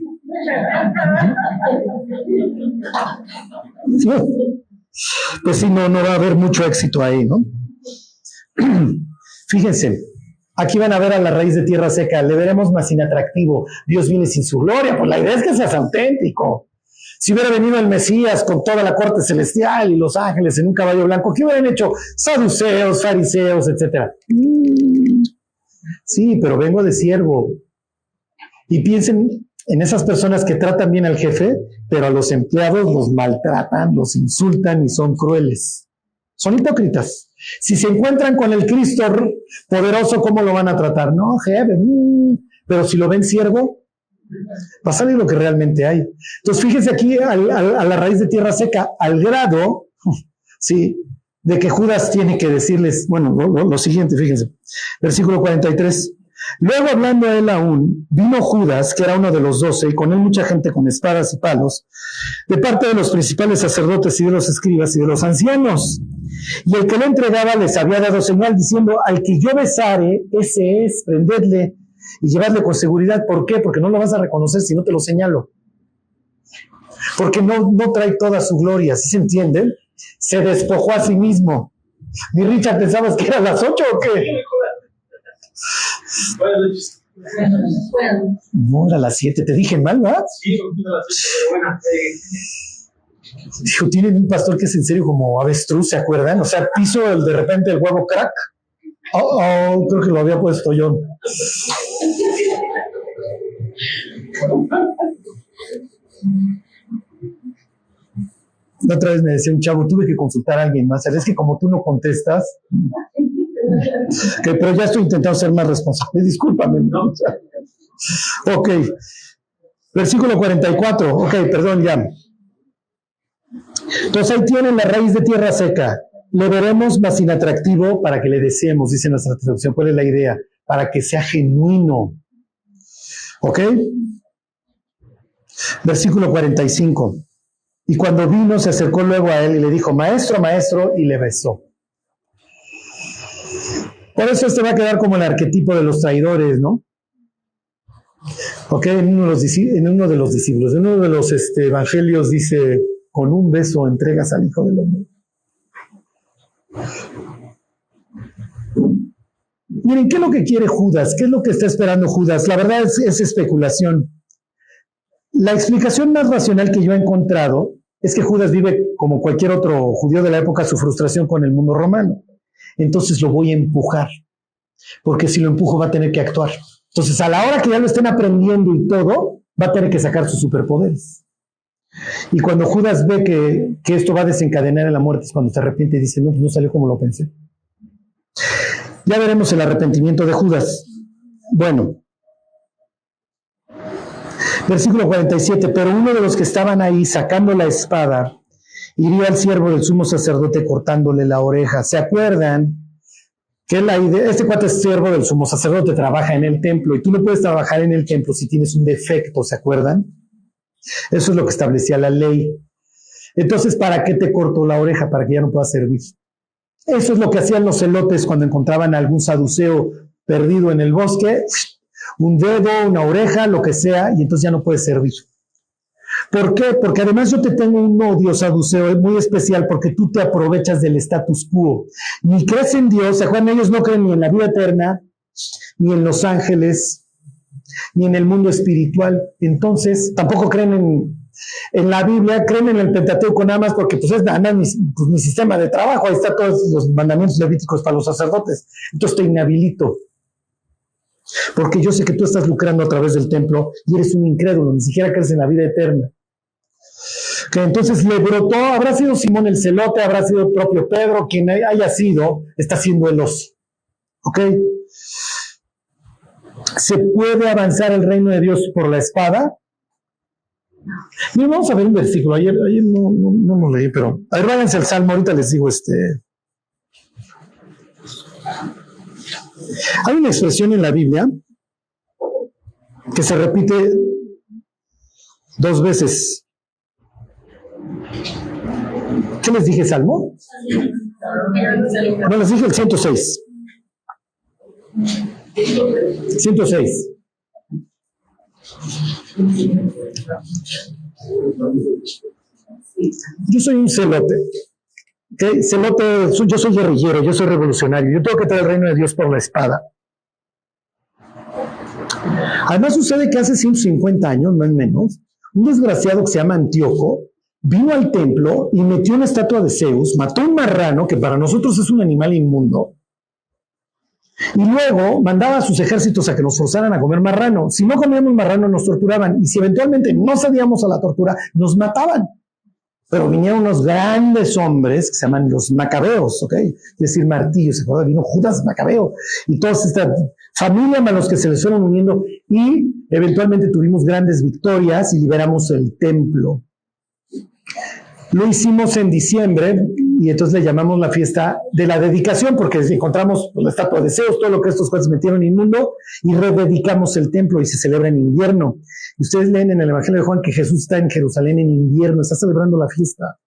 Pues sí, no va a haber mucho éxito ahí, ¿no? Fíjense, aquí van a ver a la raíz de tierra seca, le veremos más inatractivo. Dios viene sin su gloria, pues la idea es que seas auténtico. Si hubiera venido el Mesías con toda la corte celestial y los ángeles en un caballo blanco, ¿qué hubieran hecho? Saduceos, fariseos, etc. Sí, pero vengo de siervo. Y piensen en esas personas que tratan bien al jefe, pero a los empleados los maltratan, los insultan y son crueles. Son hipócritas. Si se encuentran con el Cristo poderoso, ¿cómo lo van a tratar? No, jefe, pero si lo ven siervo, va a salir lo que realmente hay. Entonces, fíjense aquí a la raíz de tierra seca, al grado, sí, de que Judas tiene que decirles, bueno, lo siguiente, fíjense, versículo 43. Luego, hablando a él aún, vino Judas, que era uno de los 12, y con él mucha gente con espadas y palos, de parte de los principales sacerdotes y de los escribas y de los ancianos. Y el que lo entregaba les había dado señal diciendo, al que yo besare, ese es, prendedle y llevadle con seguridad. ¿Por qué? Porque no lo vas a reconocer si no te lo señalo. Porque no trae toda su gloria, ¿sí se entiende? Se despojó a sí mismo. Mi Richard, ¿pensabas que era a las 8 o qué? No, era a las 7, te dije mal, ¿verdad? Sí, a las 7, pero bueno. Dijo, tienen un pastor que es en serio como avestruz, ¿se acuerdan? O sea, piso de repente el huevo crack Creo que lo había puesto yo. La otra vez me decía un chavo, tuve que consultar a alguien más. Es que como tú no contestas, pero ya estoy intentando ser más responsable. Discúlpame. ¿No? Ok. Versículo 44. Ok, perdón, ya. Entonces ahí tienen la raíz de tierra seca. Lo veremos más inatractivo para que le deseemos, dice nuestra traducción. ¿Cuál es la idea? Para que sea genuino. ¿Ok? Versículo 45. Y cuando vino, se acercó luego a él y le dijo, maestro, maestro, y le besó. Por eso este va a quedar como el arquetipo de los traidores, ¿no? Ok, en uno de los discípulos, en uno de los evangelios dice, con un beso entregas al Hijo del Hombre. Miren, ¿qué es lo que quiere Judas? ¿Qué es lo que está esperando Judas? La verdad es especulación. La explicación más racional que yo he encontrado es que Judas vive, como cualquier otro judío de la época, su frustración con el mundo romano. Entonces lo voy a empujar, porque si lo empujo va a tener que actuar. Entonces, a la hora que ya lo estén aprendiendo y todo, va a tener que sacar sus superpoderes. Y cuando Judas ve que esto va a desencadenar en la muerte, es cuando se arrepiente y dice, no, pues no salió como lo pensé. Ya veremos el arrepentimiento de Judas. Bueno. Versículo 47, pero uno de los que estaban ahí sacando la espada, hirió al siervo del sumo sacerdote cortándole la oreja. ¿Se acuerdan? Que la idea, este cuate es siervo del sumo sacerdote, trabaja en el templo, y tú no puedes trabajar en el templo si tienes un defecto, ¿se acuerdan? Eso es lo que establecía la ley. Entonces, ¿para qué te cortó la oreja? Para que ya no puedas servir. Eso es lo que hacían los celotes cuando encontraban a algún saduceo perdido en el bosque, un dedo, una oreja, lo que sea, y entonces ya no puedes servir. ¿Por qué? Porque además yo te tengo un odio saduceo muy especial porque tú te aprovechas del status quo. Ni crees en Dios, ¿se acuerdan? Ellos no creen ni en la vida eterna, ni en los ángeles, ni en el mundo espiritual. Entonces, tampoco creen en la Biblia, creen en el Pentateuco nada más porque pues es mi sistema de trabajo, ahí están todos los mandamientos levíticos para los sacerdotes. Entonces te inhabilito. Porque yo sé que tú estás lucrando a través del templo y eres un incrédulo, ni siquiera crees en la vida eterna. Que entonces le brotó, habrá sido Simón el celote, habrá sido el propio Pedro, quien haya sido, está siendo el oso. ¿Ok? ¿Se puede avanzar el reino de Dios por la espada? Miren, vamos a ver un versículo, ayer no lo leí, pero a ver, váyanse al Salmo, ahorita les digo Hay una expresión en la Biblia que se repite 2 veces. ¿Qué les dije, Salmo? No, les dije el 106. 106. Yo soy un celote. ¿Okay? Celote, yo soy guerrillero, yo soy revolucionario. Yo tengo que traer el reino de Dios por la espada. Además sucede que hace 150 años, no es menos, un desgraciado que se llama Antíoco vino al templo y metió una estatua de Zeus, mató un marrano, que para nosotros es un animal inmundo, y luego mandaba a sus ejércitos a que nos forzaran a comer marrano. Si no comíamos marrano nos torturaban, y si eventualmente no cedíamos a la tortura, nos mataban. Pero vinieron unos grandes hombres que se llaman los macabeos, ¿ok? Es decir, martillos, ¿se acuerdan? Vino Judas Macabeo y toda esta familia a los que se les fueron uniendo y eventualmente tuvimos grandes victorias y liberamos el templo. Lo hicimos en diciembre y entonces le llamamos la fiesta de la dedicación porque encontramos la estatua de Zeus, todo lo que estos cuates metieron inmundo y rededicamos el templo y se celebra en invierno. Y ustedes leen en el Evangelio de Juan que Jesús está en Jerusalén en invierno, está celebrando la fiesta.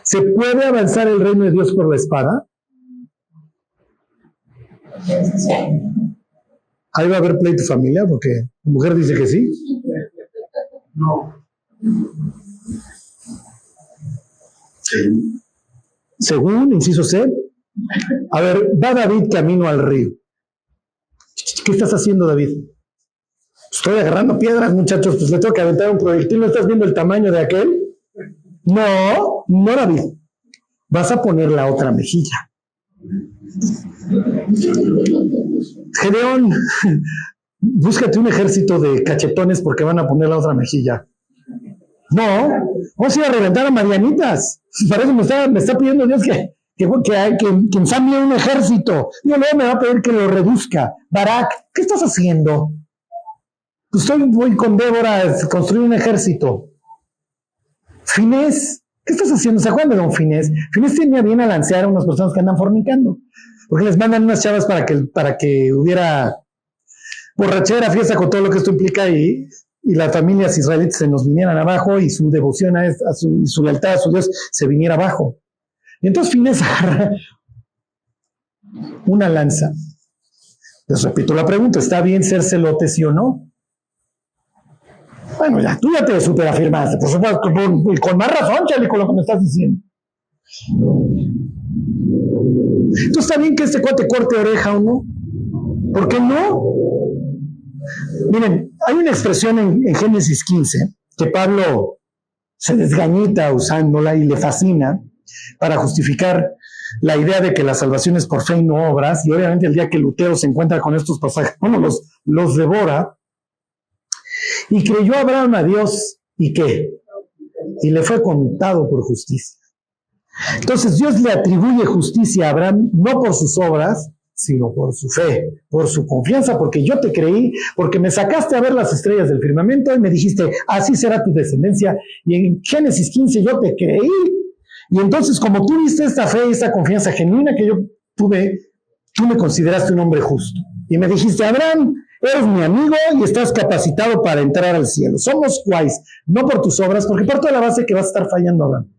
¿Se puede avanzar el reino de Dios por la espada? Ahí va a haber pleito familiar porque la mujer dice que sí. No. Según, inciso C, a ver, va David camino al río. ¿Qué estás haciendo, David? Estoy agarrando piedras, muchachos, pues le tengo que aventar un proyectil. ¿No estás viendo el tamaño de aquel? No, David. Vas a poner la otra mejilla. Gedeón, búscate un ejército de cachetones porque van a poner la otra mejilla. No, vamos a ir a reventar a Marianitas. Para eso me está pidiendo Dios que ensambie un ejército. Y luego me va a pedir que lo reduzca. Barak, ¿qué estás haciendo? Pues voy con Débora a construir un ejército. Finés, ¿qué estás haciendo? ¿Se acuerdan de don Finés? Finés tenía bien a lancear a unas personas que andan fornicando. Porque les mandan unas chavas para que hubiera borrachera, fiesta con todo lo que esto implica y las familias israelitas se nos vinieran abajo y su devoción su lealtad a su Dios se viniera abajo. Y entonces Finés agarra una lanza. Les repito la pregunta, ¿está bien ser celote, sí o no? Bueno, tú ya te superafirmaste, por supuesto, con más razón, Charlie, con lo que me estás diciendo. Entonces, ¿está bien que este cuate corte oreja o no? ¿Por qué no? Miren, hay una expresión en Génesis 15 que Pablo se desgañita usándola y le fascina para justificar la idea de que la salvación es por fe y no obras, y obviamente el día que Lutero se encuentra con estos pasajes, bueno, los devora. Y creyó Abraham a Dios, ¿y qué? Y le fue contado por justicia. Entonces Dios le atribuye justicia a Abraham no por sus obras, sino por su fe, por su confianza, porque yo te creí, porque me sacaste a ver las estrellas del firmamento y me dijiste, así será tu descendencia. Y en Génesis 15 yo te creí. Y entonces, como tú viste esta fe y esta confianza genuina que yo tuve, tú me consideraste un hombre justo. Y me dijiste, Abraham, eres mi amigo y estás capacitado para entrar al cielo. Somos guays, no por tus obras, porque parto de la base que vas a estar fallando, Abraham,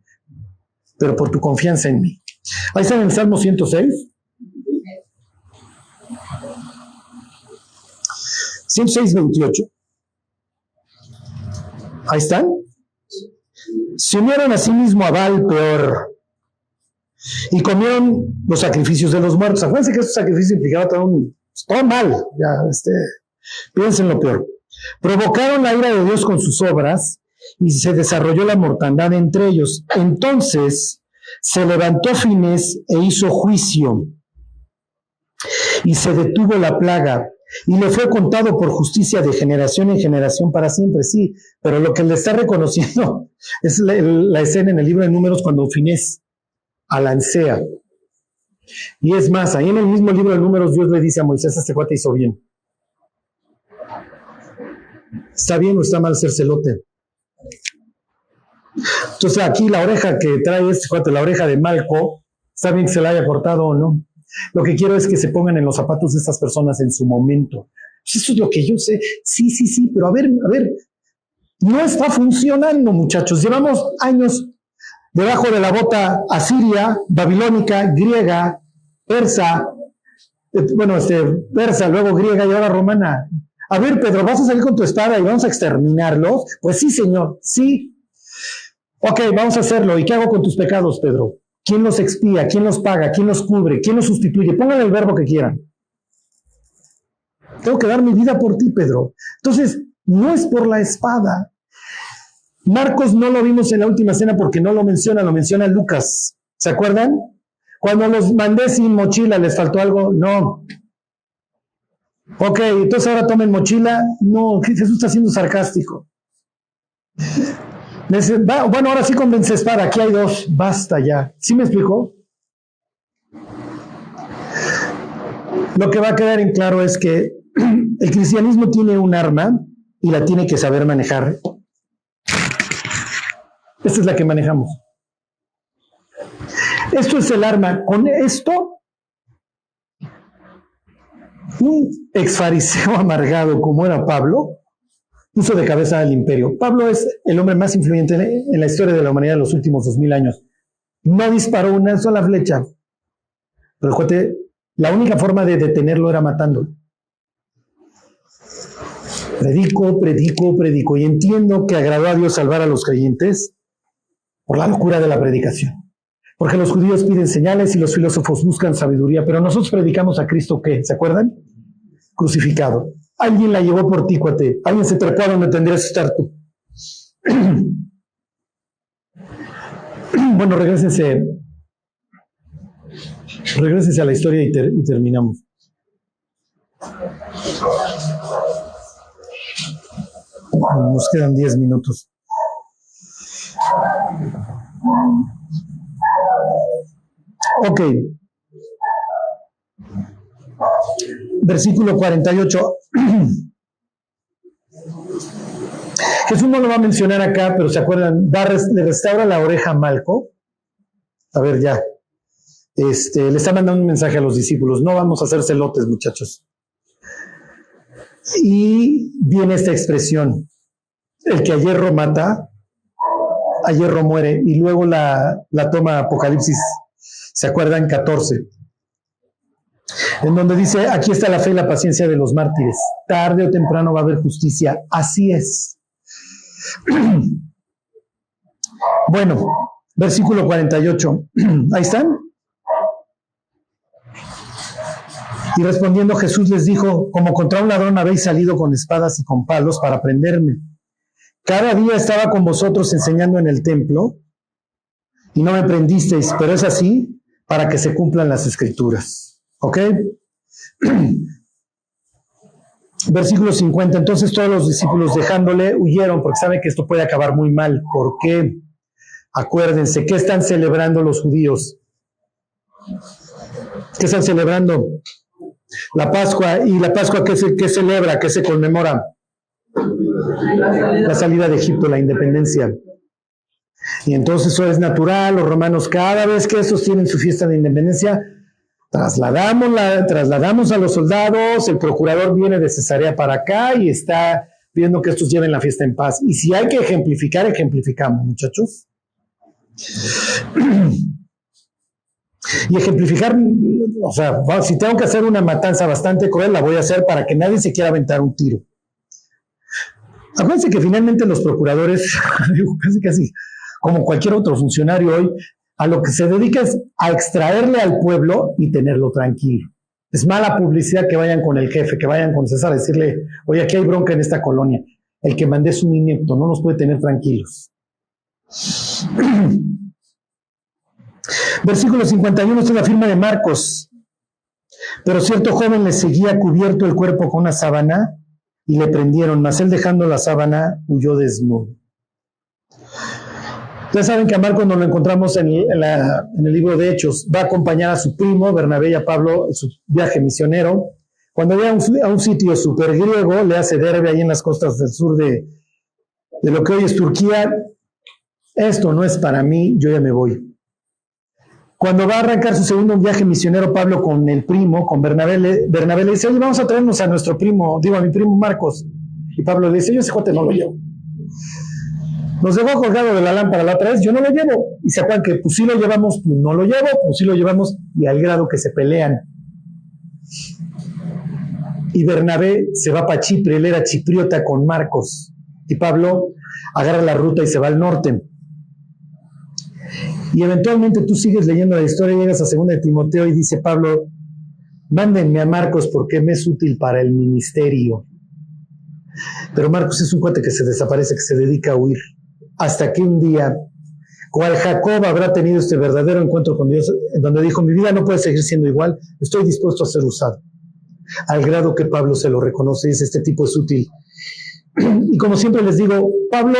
pero por tu confianza en mí. Ahí está en el Salmo 106. 106:28. Ahí están. Se unieron a sí mismo a Baal peor y comieron los sacrificios de los muertos. Acuérdense que estos sacrificios implicaban todo mal. Ya, piensen lo peor. Provocaron la ira de Dios con sus obras y se desarrolló la mortandad entre ellos. Entonces se levantó Finés e hizo juicio y se detuvo la plaga y le fue contado por justicia de generación en generación para siempre. Sí, pero lo que le está reconociendo es la escena en el libro de Números cuando Finés alancea. Y es más, ahí en el mismo libro de Números Dios le dice a Moisés, este cuate hizo bien. ¿Está bien o está mal ser celote? Entonces aquí la oreja que trae este cuate, la oreja de Malco, ¿está bien que se la haya cortado o no? Lo que quiero es que se pongan en los zapatos de estas personas en su momento. Pues eso es lo que yo sé. Sí, pero a ver, no está funcionando, muchachos. Llevamos años debajo de la bota asiria, babilónica, griega, persa, persa, luego griega y ahora romana. A ver, Pedro, ¿vas a salir con tu espada y vamos a exterminarlos? Pues sí, señor, sí. Ok, vamos a hacerlo. ¿Y qué hago con tus pecados, Pedro? ¿Quién los expía? ¿Quién los paga? ¿Quién los cubre? ¿Quién los sustituye? Pónganle el verbo que quieran. Tengo que dar mi vida por ti, Pedro. Entonces, no es por la espada. Marcos no lo vimos en la última cena porque no lo menciona Lucas. ¿Se acuerdan? Cuando los mandé sin mochila, ¿les faltó algo? No. Ok, entonces ahora tomen mochila. No, Jesús está siendo sarcástico. Bueno, ahora sí convence espada, aquí hay dos, basta ya. ¿Sí me explicó? Lo que va a quedar en claro es que el cristianismo tiene un arma y la tiene que saber manejar. Esta es la que manejamos. Esto es el arma. Con esto, un exfariseo amargado como era Pablo, puso de cabeza al imperio. Pablo es el hombre más influyente en la historia de la humanidad en los últimos 2000 años. No disparó una sola flecha. Pero el cuate, la única forma de detenerlo era matándolo. Predico. Y entiendo que agradó a Dios salvar a los creyentes por la locura de la predicación. Porque los judíos piden señales y los filósofos buscan sabiduría. Pero nosotros predicamos a Cristo, ¿qué? ¿Se acuerdan? Crucificado. Alguien la llevó por ti, cuate. Alguien se trepó a donde tendrías que estar tú. Bueno, regrésense Regrésense a la historia y terminamos. Nos quedan 10 minutos. Ok. Versículo 48. Jesús no lo va a mencionar acá, pero ¿se acuerdan? Le restaura la oreja a Malco. A ver, ya. Le está mandando un mensaje a los discípulos. No vamos a hacer celotes, muchachos. Y viene esta expresión. El que a hierro mata, a hierro muere. Y luego la toma Apocalipsis. ¿Se acuerdan? 14. En donde dice, aquí está la fe y la paciencia de los mártires. Tarde o temprano va a haber justicia. Así es. Bueno, versículo 48. Ahí están. Y respondiendo Jesús les dijo, como contra un ladrón habéis salido con espadas y con palos para prenderme. Cada día estaba con vosotros enseñando en el templo y no me prendisteis, pero es así para que se cumplan las escrituras. ¿Ok? Versículo 50. Entonces todos los discípulos dejándole huyeron porque saben que esto puede acabar muy mal. ¿Por qué? Acuérdense, ¿qué están celebrando los judíos? ¿Qué están celebrando? La Pascua. ¿Y la Pascua qué celebra? ¿Qué se conmemora? La salida de Egipto, la independencia. Y entonces eso es natural. Los romanos, cada vez que estos tienen su fiesta de independencia, trasladamos a los soldados. El procurador viene de Cesarea para acá y está viendo que estos lleven la fiesta en paz. Y si hay que ejemplificar, ejemplificamos, muchachos. Y ejemplificar, o sea, si tengo que hacer una matanza bastante cruel, la voy a hacer para que nadie se quiera aventar un tiro. Acuérdense que finalmente los procuradores, casi como cualquier otro funcionario hoy, a lo que se dedica es a extraerle al pueblo y tenerlo tranquilo. Es mala publicidad que vayan con el jefe, que vayan con César a decirle, oye, aquí hay bronca en esta colonia. El que mandé es un inepto, no nos puede tener tranquilos. Versículo 51, esta es la firma de Marcos. Pero cierto joven le seguía cubierto el cuerpo con una sábana y le prendieron, mas él dejando la sábana huyó desnudo. Ya saben que a Marcos nos lo encontramos en el libro de Hechos. Va a acompañar a su primo, Bernabé, y a Pablo en su viaje misionero. Cuando llega a un sitio súper griego, le hace Derbe ahí en las costas del sur de lo que hoy es Turquía. Esto no es para mí, yo ya me voy. Cuando va a arrancar su segundo viaje misionero, Pablo con el primo, con Bernabé le dice, oye, vamos a traernos a nuestro primo, a mi primo Marcos. Y Pablo le dice, yo ese cuate no lo llevo. Nos dejó colgado de la lámpara la otra vez, yo no lo llevo. Y se acuerdan que pues sí lo llevamos, pues no lo llevo, pues sí lo llevamos, y al grado que se pelean. Y Bernabé se va para Chipre, él era chipriota con Marcos. Y Pablo agarra la ruta y se va al norte. Y eventualmente tú sigues leyendo la historia, llegas a 2 de Timoteo y dice Pablo, mándenme a Marcos porque me es útil para el ministerio. Pero Marcos es un cuate que se desaparece, que se dedica a huir. Hasta que un día, cual Jacob habrá tenido este verdadero encuentro con Dios, en donde dijo, mi vida no puede seguir siendo igual, estoy dispuesto a ser usado. Al grado que Pablo se lo reconoce, dice, este tipo es útil. Y como siempre les digo, para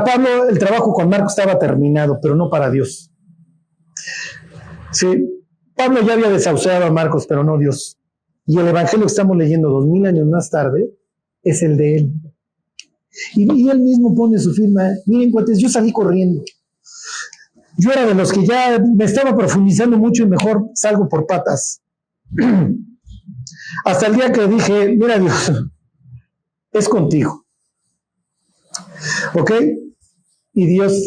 Pablo el trabajo con Marcos estaba terminado, pero no para Dios. Sí, Pablo ya había desahuciado a Marcos, pero no Dios. Y el evangelio que estamos leyendo 2000 años más tarde es el de él. Y él mismo pone su firma. Miren, cuates, yo salí corriendo. Yo era de los que ya me estaba profundizando mucho y mejor salgo por patas. Hasta el día que dije, mira Dios, es contigo. ¿Ok? Y Dios,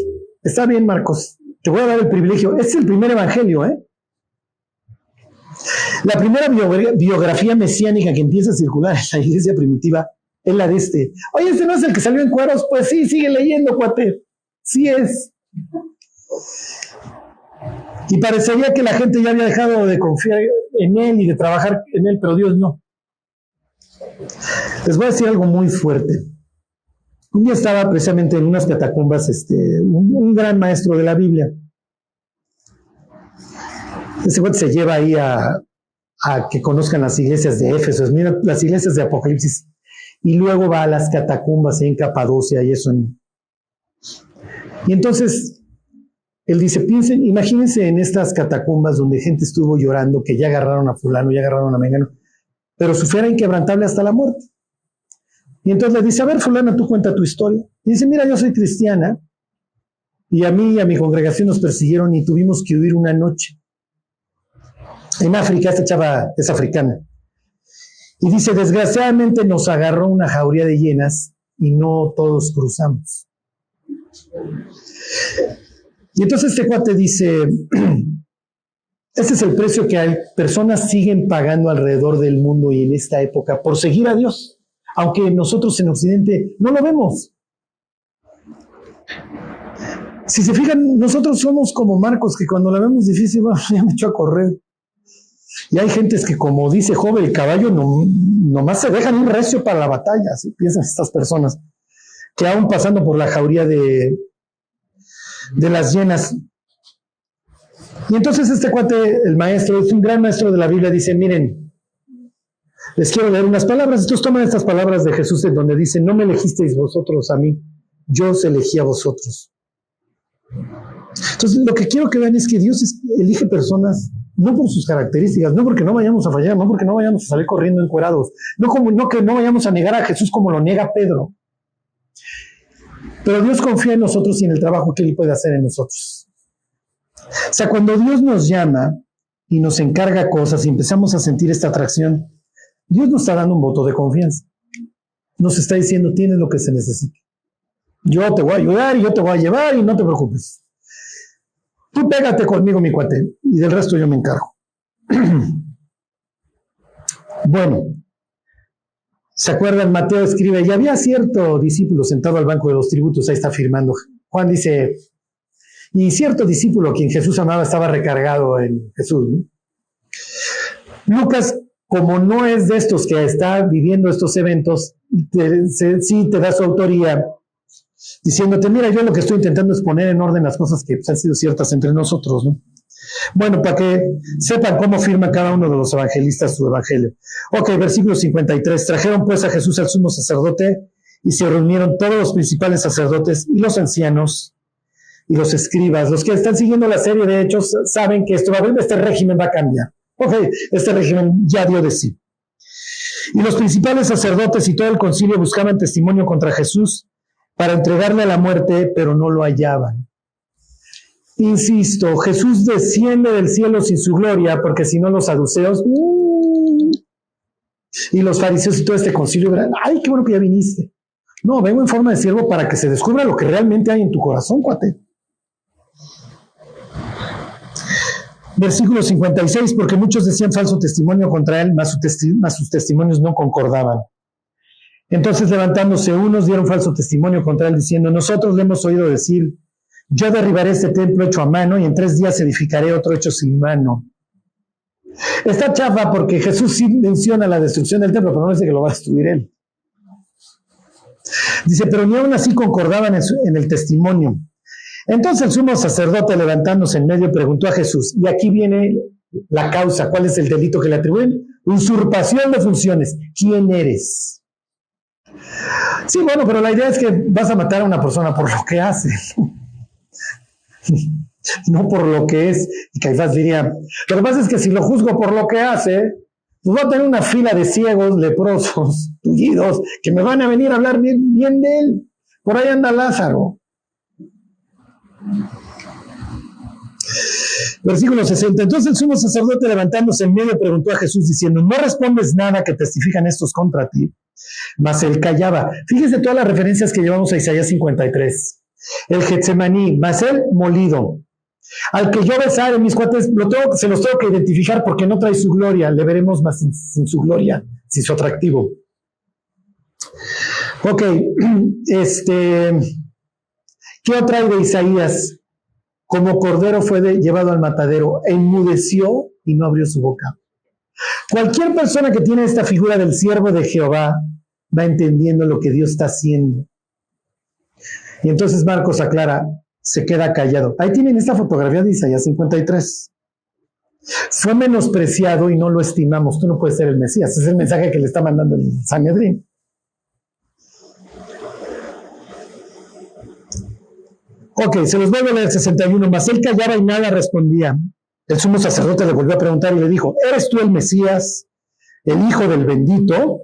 está bien, Marcos, te voy a dar el privilegio. Este es el primer evangelio, ¿eh? La primera biografía mesiánica que empieza a circular en la iglesia primitiva es la de este. Oye, ¿este no es el que salió en cueros? Pues sí, sigue leyendo, cuate. Sí es. Y parecería que la gente ya había dejado de confiar en él y de trabajar en él, pero Dios no. Les voy a decir algo muy fuerte. Un día estaba precisamente en unas catacumbas un gran maestro de la Biblia. Ese cuate se lleva ahí a que conozcan las iglesias de Éfeso, mira, las iglesias de Apocalipsis, y luego va a las catacumbas en Capadocia y eso. Y entonces, él dice, piensen, imagínense en estas catacumbas donde gente estuvo llorando que ya agarraron a fulano, ya agarraron a mengano, pero su fe era inquebrantable hasta la muerte. Y entonces le dice, a ver, fulana, tú cuenta tu historia. Y dice, mira, yo soy cristiana, y a mí y a mi congregación nos persiguieron y tuvimos que huir una noche. En África, esta chava es africana. Y dice, desgraciadamente nos agarró una jauría de hienas y no todos cruzamos. Y entonces este cuate dice, este es el precio que hay, personas siguen pagando alrededor del mundo y en esta época por seguir a Dios, aunque nosotros en Occidente no lo vemos. Si se fijan, nosotros somos como Marcos, que cuando la vemos difícil, bueno, ya me echó a correr. Y hay gentes que, como dice Job, el caballo nomás se dejan un recio para la batalla, así piensan estas personas, que aún pasando por la jauría de las hienas. Y entonces este cuate, el maestro, es un gran maestro de la Biblia, dice, miren, les quiero leer unas palabras. Entonces toman estas palabras de Jesús en donde dice, no me elegisteis vosotros a mí, yo os elegí a vosotros. Entonces lo que quiero que vean es que Dios elige personas no por sus características, no porque no vayamos a fallar, no porque no vayamos a salir corriendo encuerados, no que no vayamos a negar a Jesús como lo niega Pedro. Pero Dios confía en nosotros y en el trabajo que Él puede hacer en nosotros. O sea, cuando Dios nos llama y nos encarga cosas y empezamos a sentir esta atracción, Dios nos está dando un voto de confianza. Nos está diciendo, tienes lo que se necesita. Yo te voy a ayudar y yo te voy a llevar y no te preocupes. Tú pégate conmigo, mi cuate, y del resto yo me encargo. Bueno, ¿se acuerdan? Mateo escribe, y había cierto discípulo sentado al banco de los tributos, ahí está firmando. Juan dice, y cierto discípulo a quien Jesús amaba estaba recargado en Jesús, ¿no? Lucas, como no es de estos que está viviendo estos eventos, sí te da su autoría, diciéndote, mira, yo lo que estoy intentando es poner en orden las cosas que han sido ciertas entre nosotros, ¿no? Bueno, para que sepan cómo firma cada uno de los evangelistas su evangelio. Ok, versículo 53. Trajeron pues a Jesús al sumo sacerdote y se reunieron todos los principales sacerdotes y los ancianos y los escribas. Los que están siguiendo la serie de Hechos saben que este régimen va a cambiar. Ok, este régimen ya dio de sí. Y los principales sacerdotes y todo el concilio buscaban testimonio contra Jesús para entregarle a la muerte, pero no lo hallaban. Insisto, Jesús desciende del cielo sin su gloria, porque si no los saduceos y los fariseos y todo este concilio verán, ay, qué bueno que ya viniste. No, vengo en forma de siervo para que se descubra lo que realmente hay en tu corazón, cuate. Versículo 56, porque muchos decían falso testimonio contra él, mas sus testimonios no concordaban. Entonces levantándose unos dieron falso testimonio contra él diciendo, nosotros le hemos oído decir, yo derribaré este templo hecho a mano y en 3 días edificaré otro hecho sin mano. Está chafa porque Jesús sí menciona la destrucción del templo, pero no dice que lo va a destruir él. Dice, pero ni aún así concordaban en el testimonio. Entonces el sumo sacerdote levantándose en medio preguntó a Jesús, y aquí viene la causa, ¿cuál es el delito que le atribuyen? Usurpación de funciones. ¿Quién eres? Sí, bueno, pero la idea es que vas a matar a una persona por lo que hace, no por lo que es. Y Caifás diría, lo que pasa es que si lo juzgo por lo que hace, pues va a tener una fila de ciegos, leprosos, tullidos, que me van a venir a hablar bien de él. Por ahí anda Lázaro. Versículo 60. Entonces el sumo sacerdote levantándose en medio preguntó a Jesús diciendo, ¿no respondes nada que testifican estos contra ti? Mas él callaba. Fíjese todas las referencias que llevamos a Isaías 53. El Getsemaní, mas él molido. Al que yo besare, mis cuates, se los tengo que identificar porque no trae su gloria. Le veremos más sin su gloria, sin su atractivo. Ok, ¿qué otra hay de Isaías? Como cordero fue llevado al matadero, enmudeció y no abrió su boca. Cualquier persona que tiene esta figura del siervo de Jehová va entendiendo lo que Dios está haciendo. Y entonces Marcos aclara, se queda callado. Ahí tienen esta fotografía de Isaías 53. Fue menospreciado y no lo estimamos. Tú no puedes ser el Mesías. Es el mensaje que le está mandando el Sanedrín. Ok, se los vuelvo a leer 61. Mas él callaba y nada respondía. El sumo sacerdote le volvió a preguntar y le dijo: ¿eres tú el Mesías, el hijo del bendito?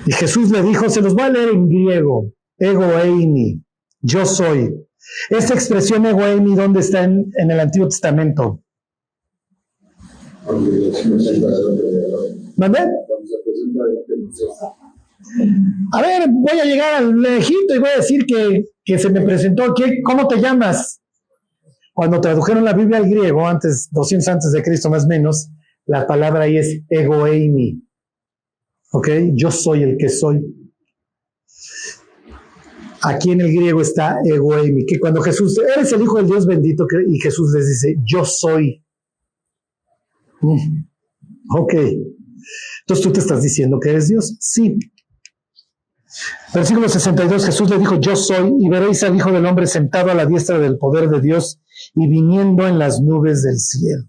Y Jesús le dijo, se los voy a leer en griego, ego eimi, yo soy. Esta expresión ego eimi, ¿dónde está en el Antiguo Testamento? ¿Mandé? A ver, voy a llegar al Egipto y voy a decir que se me presentó. ¿Cómo te llamas? Cuando tradujeron la Biblia al griego, 200 antes de Cristo más o menos, la palabra ahí es ego eimi. ¿Ok? Yo soy el que soy. Aquí en el griego está ego eimi, que cuando Jesús, eres el Hijo del Dios bendito, y Jesús les dice, yo soy. Ok. Entonces, ¿tú te estás diciendo que eres Dios? Sí. Versículo 62, Jesús le dijo, yo soy, y veréis al Hijo del Hombre sentado a la diestra del poder de Dios y viniendo en las nubes del cielo.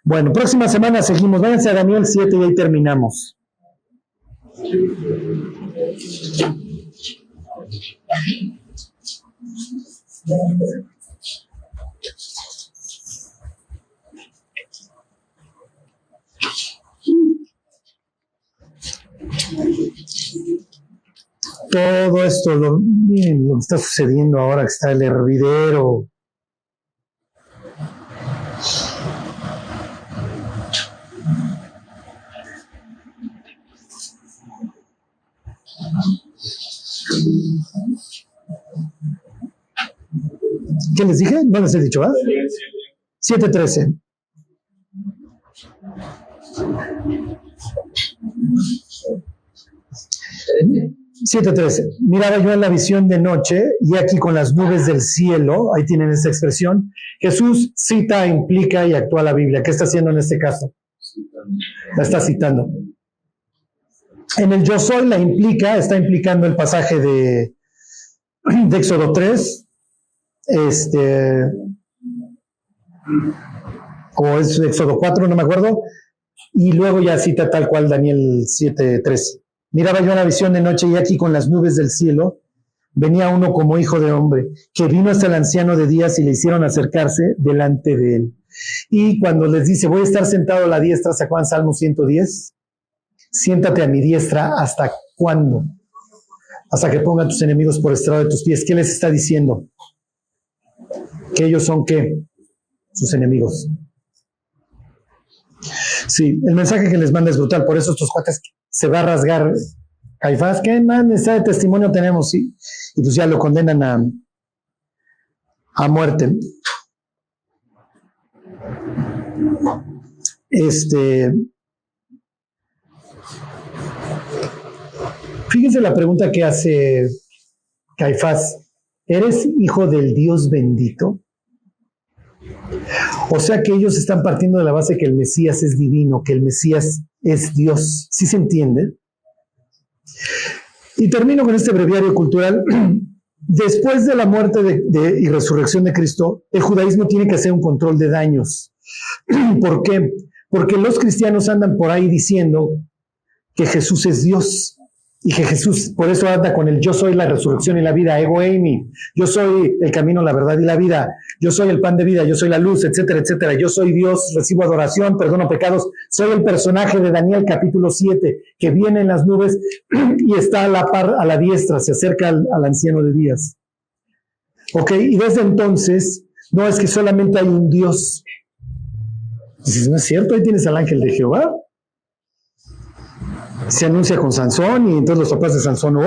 Bueno, próxima semana seguimos. Váyanse a Daniel 7 y ahí terminamos. Todo esto, miren lo que está sucediendo ahora, que está el hervidero. ¿Qué les dije? No les he dicho, ¿ah? 7:13. Miraba yo en la visión de noche y aquí con las nubes del cielo, ahí tienen esta expresión. Jesús cita, implica y actúa la Biblia. ¿Qué está haciendo en este caso? La está citando. En el yo soy la implica, está implicando el pasaje de Éxodo 3, o es Éxodo 4, no me acuerdo, y luego ya cita tal cual Daniel 7:13. Miraba yo en la visión de noche y aquí con las nubes del cielo venía uno como hijo de hombre, que vino hasta el anciano de días y le hicieron acercarse delante de él. Y cuando les dice, voy a estar sentado a la diestra, ¿se acuerdan Salmo 110? Siéntate a mi diestra, ¿hasta cuándo? Hasta que ponga tus enemigos por estrado de tus pies. ¿Qué les está diciendo? ¿Que ellos son qué? Sus enemigos. Sí, el mensaje que les manda es brutal, por eso estos cuates se va a rasgar. Caifás, ¿qué necesidad de testimonio tenemos? Sí. Y pues ya lo condenan a muerte. Fíjense la pregunta que hace Caifás. ¿Eres hijo del Dios bendito? O sea que ellos están partiendo de la base que el Mesías es divino, que el Mesías es Dios. ¿Sí se entiende? Y termino con este breviario cultural. Después de la muerte y resurrección de Cristo, el judaísmo tiene que hacer un control de daños. ¿Por qué? Porque los cristianos andan por ahí diciendo que Jesús es Dios. Y que Jesús, por eso anda con el yo soy la resurrección y la vida, ego eimi, yo soy el camino, la verdad y la vida, yo soy el pan de vida, yo soy la luz, etcétera, etcétera, yo soy Dios, recibo adoración, perdono pecados, soy el personaje de Daniel capítulo 7, que viene en las nubes y está a la par, a la diestra, se acerca al anciano de días. Ok, y desde entonces, no es que solamente hay un Dios. Dices, no es cierto, ahí tienes al ángel de Jehová. Se anuncia con Sansón y entonces los papás de Sansón,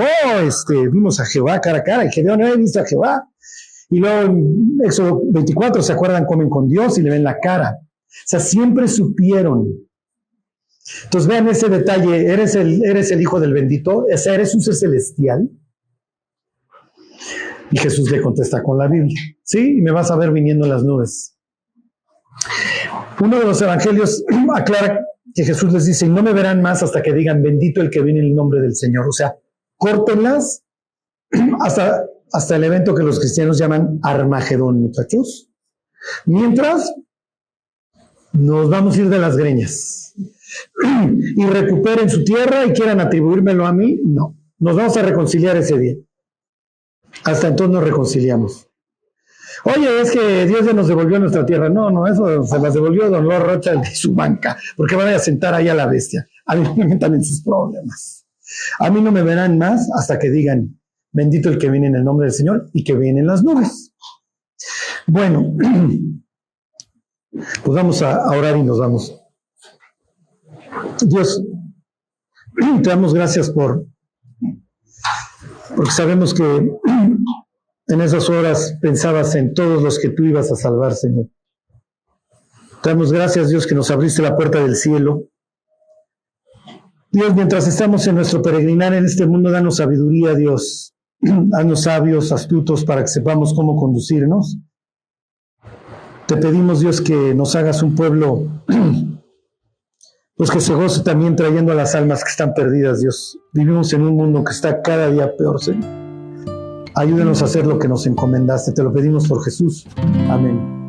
vimos a Jehová cara a cara, y Gedeón no he visto a Jehová. Y luego en Éxodo 24, ¿se acuerdan? Comen con Dios y le ven la cara. O sea, siempre supieron. Entonces vean ese detalle, eres el hijo del bendito, o sea, eres un ser celestial. Y Jesús le contesta con la Biblia, ¿sí? Y me vas a ver viniendo en las nubes. Uno de los evangelios aclara que Jesús les dice, y no me verán más hasta que digan, bendito el que viene en el nombre del Señor. O sea, córtenlas hasta el evento que los cristianos llaman Armagedón, muchachos. Mientras, nos vamos a ir de las greñas. Y recuperen su tierra y quieran atribuírmelo a mí, no. Nos vamos a reconciliar ese día. Hasta entonces nos reconciliamos. Oye, es que Dios ya nos devolvió nuestra tierra. No, eso se las devolvió Don Lord Rothschild de su banca, porque van a sentar ahí a la bestia. A mí no me metan en sus problemas. A mí no me verán más hasta que digan, bendito el que viene en el nombre del Señor y que viene en las nubes. Bueno, pues vamos a orar y nos vamos. Dios, te damos gracias porque sabemos que en esas horas pensabas en todos los que tú ibas a salvar, Señor. Te damos gracias, Dios, que nos abriste la puerta del cielo. Dios, mientras estamos en nuestro peregrinar en este mundo, danos sabiduría, Dios. Haznos sabios, astutos, para que sepamos cómo conducirnos. Te pedimos, Dios, que nos hagas un pueblo pues que se goce también trayendo a las almas que están perdidas, Dios. Vivimos en un mundo que está cada día peor, Señor. Ayúdenos a hacer lo que nos encomendaste. Te lo pedimos por Jesús. Amén.